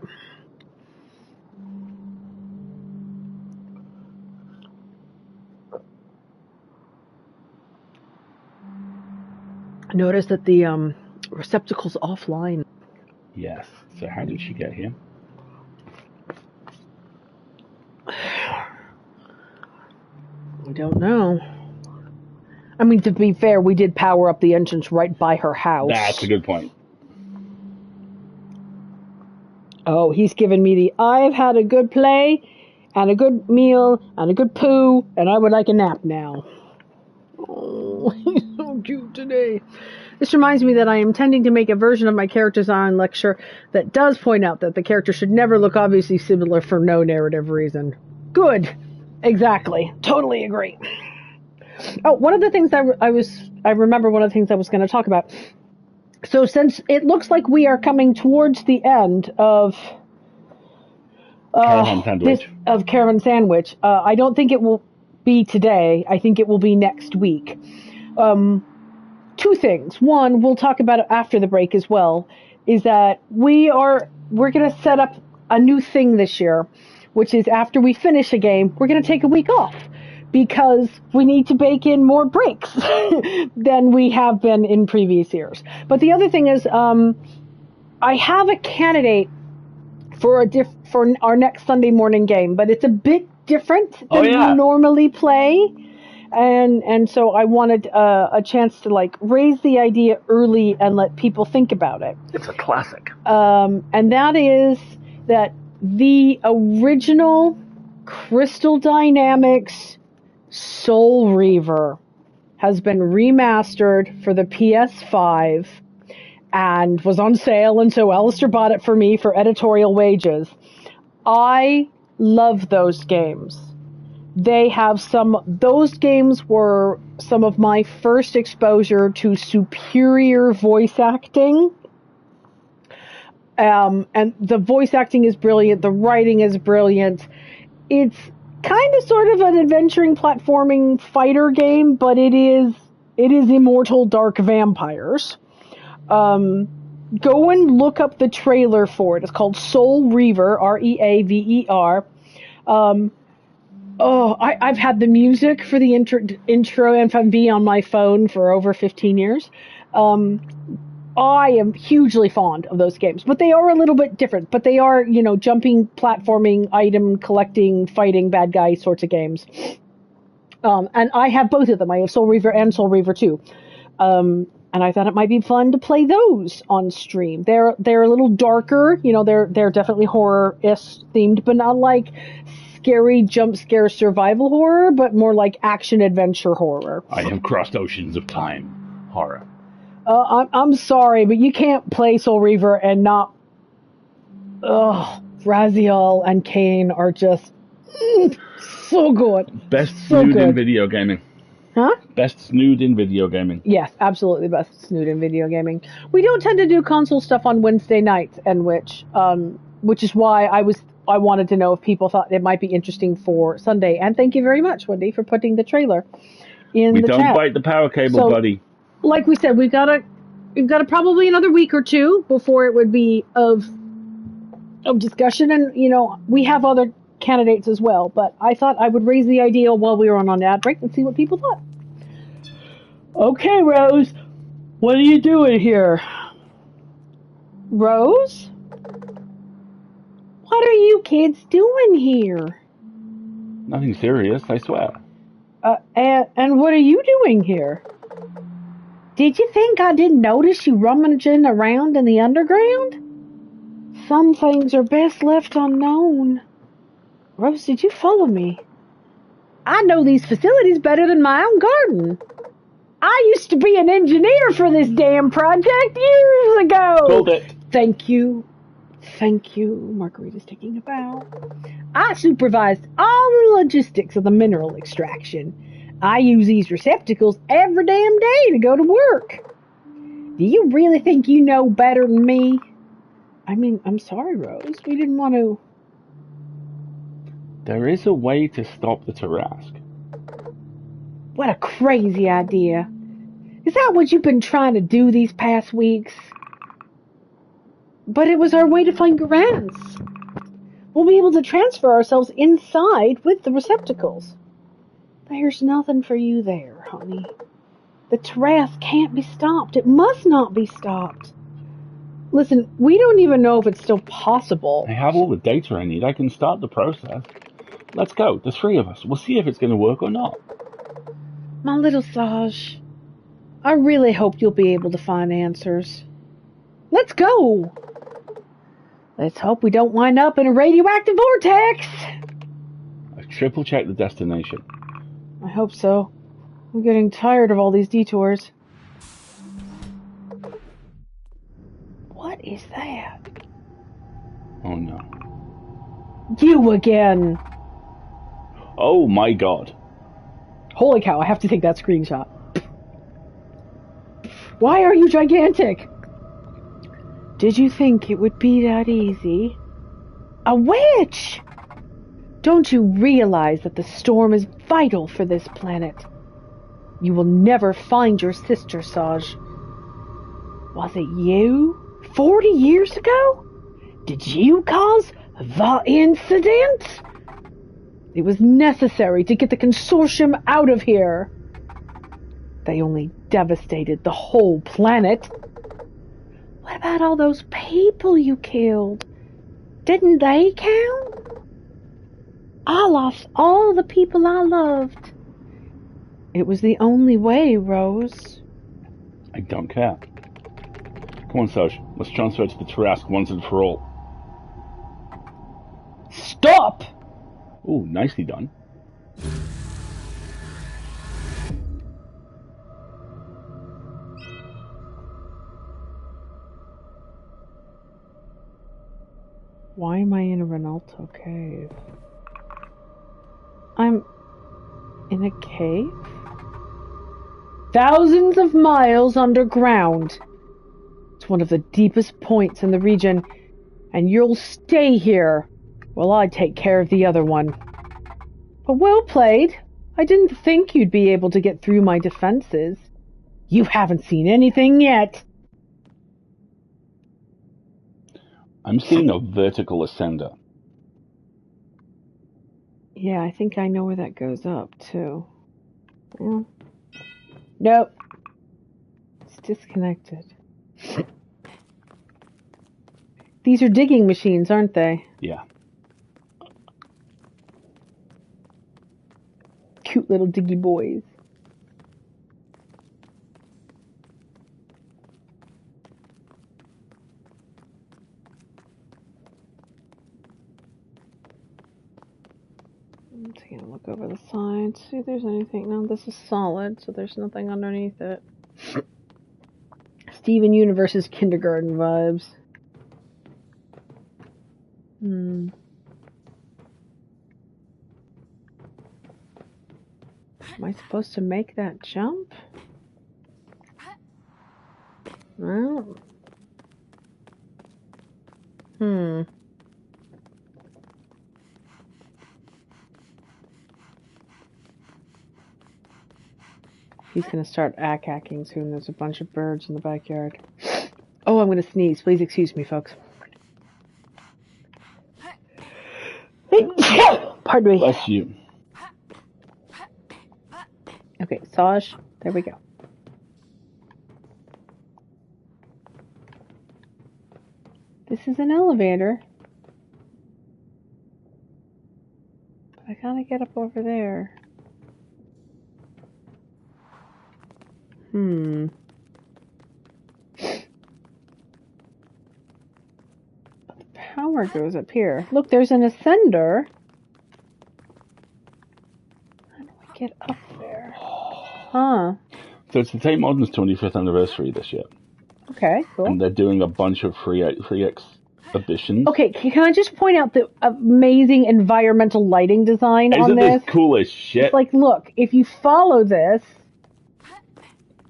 Notice that the receptacle's offline. Yes. So how did she get here? I don't know. I mean, to be fair, we did power up the entrance right by her house. That's a good point. Oh, he's given me the I've had a good play and a good meal and a good poo and I would like a nap now. Oh, he's so cute today. This reminds me that I am intending to make a version of my character design lecture that does point out that the character should never look obviously similar for no narrative reason. Good. Exactly. Totally agree. Oh, one of the things I remember one of the things I was going to talk about. So since it looks like we are coming towards the end of Caravan SandWitch. Caravan SandWitch, I don't think it will be today. I think it will be next week. 2 things. One, we'll talk about it after the break as well, is that we're going to set up a new thing this year, which is after we finish a game, we're going to take a week off because we need to bake in more breaks than we have been in previous years. But the other thing is, I have a candidate for our next Sunday morning game, but it's a bit different than we normally play. And so I wanted a chance to like raise the idea early and let people think about it. It's a classic. And that is that the original Crystal Dynamics Soul Reaver has been remastered for the PS5 and was on sale, and so Alistair bought it for me for editorial wages. I love those games. Those games were some of my first exposure to superior voice acting. And the voice acting is brilliant. The writing is brilliant. It's kind of sort of an adventuring platforming fighter game, but it is immortal dark vampires. Go and look up the trailer for it. It's called Soul Reaver, Reaver. I've had the music for the intro FMV on my phone for over 15 years. I am hugely fond of those games, but they are a little bit different. But they are, jumping, platforming, item collecting, fighting bad guy sorts of games. And I have both of them. I have Soul Reaver and Soul Reaver 2. And I thought it might be fun to play those on stream. They're a little darker, they're definitely horror-ish themed, but not like scary jump scare survival horror, but more like action adventure horror. I have crossed oceans of time. Horror. I'm sorry, but you can't play Soul Reaver and not... Raziel and Kane are just so good. Best so snood in good. video gaming. Huh? Best snood in video gaming. Yes, absolutely best snood in video gaming. We don't tend to do console stuff on Wednesday nights, which is why I wanted to know if people thought it might be interesting for Sunday. And thank you very much, Wendy, for putting the trailer in the chat. We don't bite the power cable, buddy. Like we said, we've got probably another week or two before it would be of discussion, and we have other candidates as well, but I thought I would raise the idea while we were on ad break and see what people thought. Okay, Rose, what are you doing here? Rose? What are you kids doing here? Nothing serious, I swear. And what are you doing here? Did you think I didn't notice you rummaging around in the underground? Some things are best left unknown. Rose, did you follow me? I know these facilities better than my own garden. I used to be an engineer for this damn project years ago. Hold it. Thank you. Margarita's taking a bow. I supervised all the logistics of the mineral extraction. I use these receptacles every damn day to go to work. Do you really think you know better than me? I mean, I'm sorry, Rose. We didn't want to... There is a way to stop the Tarrasque. What a crazy idea. Is that what you've been trying to do these past weeks? But it was our way to find Garance. We'll be able to transfer ourselves inside with the receptacles. There's nothing for you there, honey. The Tarrasque can't be stopped. It must not be stopped. Listen, we don't even know if it's still possible. I have all the data I need. I can start the process. Let's go, the three of us. We'll see if it's going to work or not. My little Saj, I really hope you'll be able to find answers. Let's go! Let's hope we don't wind up in a radioactive vortex! I've triple-checked the destination. I hope so. I'm getting tired of all these detours. What is that? Oh no. You again! Oh my god. Holy cow, I have to take that screenshot. Why are you gigantic? Did you think it would be that easy? A witch! Don't you realize that the storm is vital for this planet? You will never find your sister, Saj. Was it you? 40 years ago? Did you cause the incident? It was necessary to get the consortium out of here. They only devastated the whole planet. What about all those people you killed? Didn't they count? I lost all the people I loved. It was the only way, Rose. I don't care. Come on, Saj. Let's transfer to the Tarrasque once and for all. Stop! Ooh, nicely done. Why am I in a Renalto cave? I'm in a cave? Thousands of miles underground. It's one of the deepest points in the region, and you'll stay here while I take care of the other one. But well played. I didn't think you'd be able to get through my defenses. You haven't seen anything yet. I'm seeing a vertical ascender. Yeah, I think I know where that goes up, too. Yeah. Nope. It's disconnected. These are digging machines, aren't they? Yeah. Cute little diggy boys. Let's see, I'll look over the sides, see if there's anything. No, this is solid, so there's nothing underneath it. Steven Universe's kindergarten vibes. Am I supposed to make that jump? Well. He's gonna start ack-hacking soon. There's a bunch of birds in the backyard. Oh, I'm gonna sneeze. Please excuse me, folks. Pardon me. Bless you. Okay, Saj. There we go. This is an elevator. But I gotta get up over there. But the power goes up here. Look, there's an ascender. How do I get up there? Huh. So it's the Tate Modern's 25th anniversary this year. Okay, cool. And they're doing a bunch of free exhibitions. Okay, can I just point out the amazing environmental lighting design on this? Isn't this cool as shit? It's like, look, if you follow this...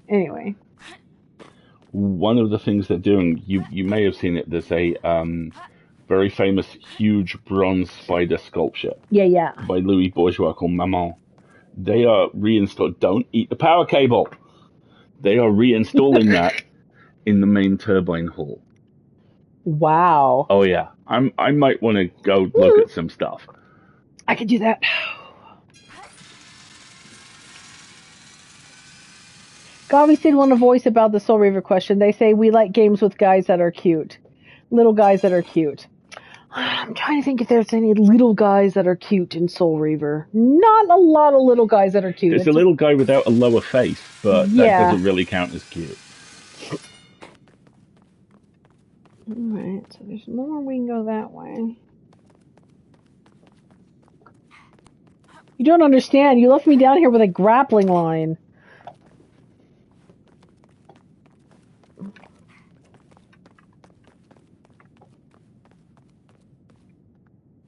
Anyway. One of the things they're doing, you may have seen it, there's a very famous huge bronze spider sculpture. Yeah. By Louis Bourgeois called Maman. They are don't eat the power cable. They are reinstalling that in the main turbine hall. Wow. Oh yeah. I might want to go look at some stuff. I could do that. Gavi did want a voice about the Soul Reaver question. They say we like games with guys that are cute. Little guys that are cute. I'm trying to think if there's any little guys that are cute in Soul Reaver. Not a lot of little guys that are cute. There's a little guy without a lower face, but that doesn't really count as cute. Alright, so there's more. We can go that way. You don't understand. You left me down here with a grappling line.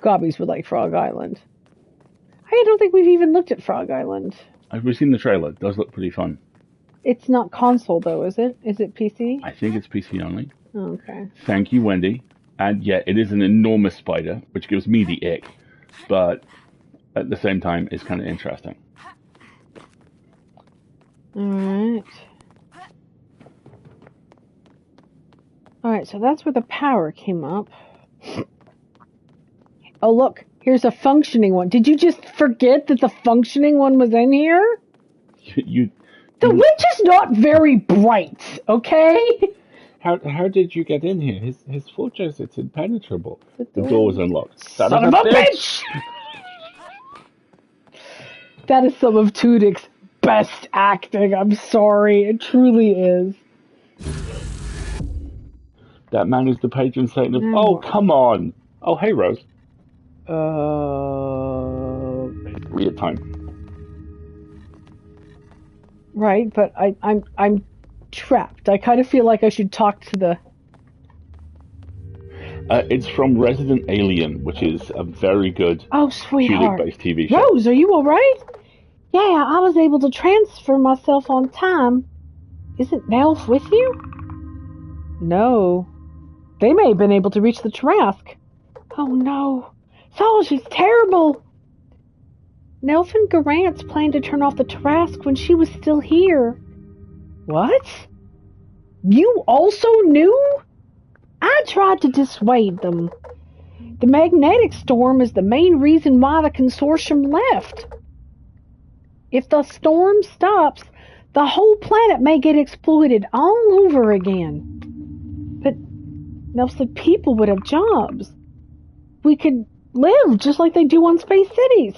Gobbies would like Frog Island. I don't think we've even looked at Frog Island. We've seen the trailer. It does look pretty fun. It's not console, though, is it? Is it PC? I think it's PC only. Okay. Thank you, Wendy. And yeah, it is an enormous spider, which gives me the ick. But at the same time, it's kind of interesting. Alright. Alright, so that's where the power came up. Oh, look. Here's a functioning one. Did you just forget that the functioning one was in here? The witch is not very bright, okay? How did you get in here? His fortress, it's impenetrable. The door was unlocked. Son of a bitch! That is some of Tudyk's best acting. I'm sorry. It truly is. That man is the patron saint of... Oh, come on! Oh, hey, Rose. Weird time. Right, but I'm trapped. I kind of feel like I should talk to the... It's from Resident Alien, which is a very good Tudyk-based TV show. Rose, are you alright? Yeah, I was able to transfer myself on time. Isn't Nelf with you? No. They may have been able to reach the Trask. Oh no. Solj, it's terrible. Nelf and Garance planned to turn off the Trask when she was still here. What? You also knew? I tried to dissuade them. The magnetic storm is the main reason why the consortium left. If the storm stops, the whole planet may get exploited all over again. But Nelf said people would have jobs. We could live just like they do on space cities.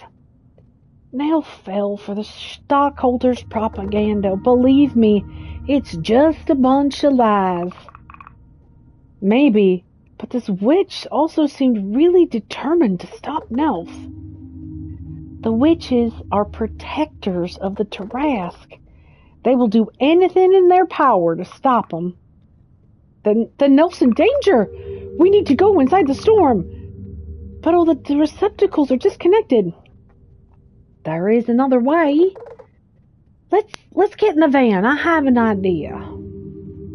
Nelf fell for the stockholders' propaganda. Believe me, it's just a bunch of lies. Maybe, but this witch also seemed really determined to stop Nelf. The witches are protectors of the Tarask. They will do anything in their power to stop them. The Nelf's in danger. We need to go inside the storm. But all the receptacles are disconnected. There is another way. Let's get in the van. I have an idea.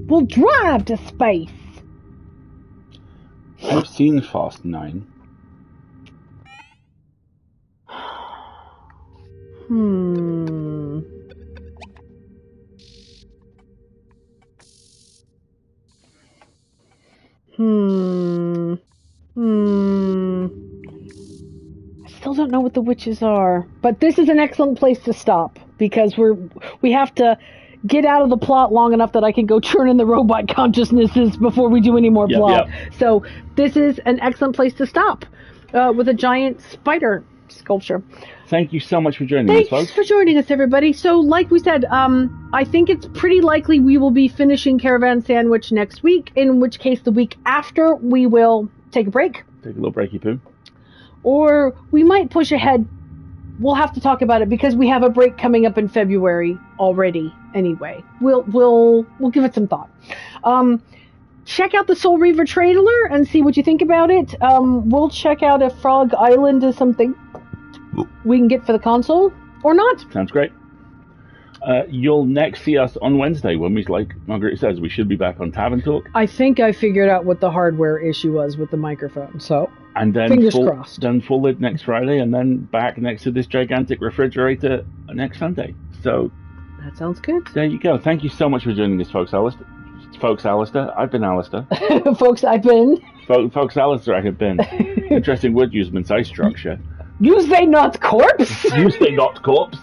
We'll drive to space. I've seen Fast 9. I still don't know what the witches are, but this is an excellent place to stop because we have to get out of the plot long enough that I can go churn in the robot consciousnesses before we do any more plot. Yep. So this is an excellent place to stop with a giant spider sculpture. Thank you so much for joining us, folks. Thanks for joining us, everybody. So, like we said, I think it's pretty likely we will be finishing Caravan SandWitch next week, in which case the week after we will take a break. Take a little breaky poo. Or we might push ahead. We'll have to talk about it because we have a break coming up in February already anyway. We'll give it some thought. Check out the Soul Reaver trailer and see what you think about it. We'll check out if Frog Island is something we can get for the console or not. Sounds great. You'll next see us on Wednesday when we, like Margaret says, we should be back on Tavern Talk. I think I figured out what the hardware issue was with the microphone, so and then fingers crossed. Then full lid next Friday, and then back next to this gigantic refrigerator next Sunday. So that sounds good. There you go. Thank you so much for joining us, folks. Alistair. I've been Alistair. Folks, I've been. Folks, Alistair, I have been. Interesting word use, size structure. Use they not corpse? Use they not corpse?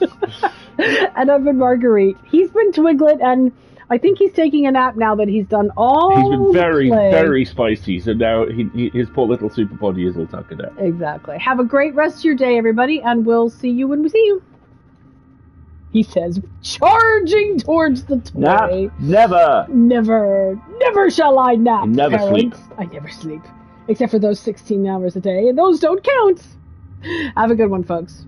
And I've been Marguerite. He's been Twiglet, and I think he's taking a nap now that he's done all. He's been very, very spicy, so now his poor little super body is all tuckered out. Exactly. Have a great rest of your day, everybody, and we'll see you when we see you. He says, charging towards the toy. Nap, never. Never shall I nap, never parents. Sleep. I never sleep. Except for those 16 hours a day, and those don't count. Have a good one, folks.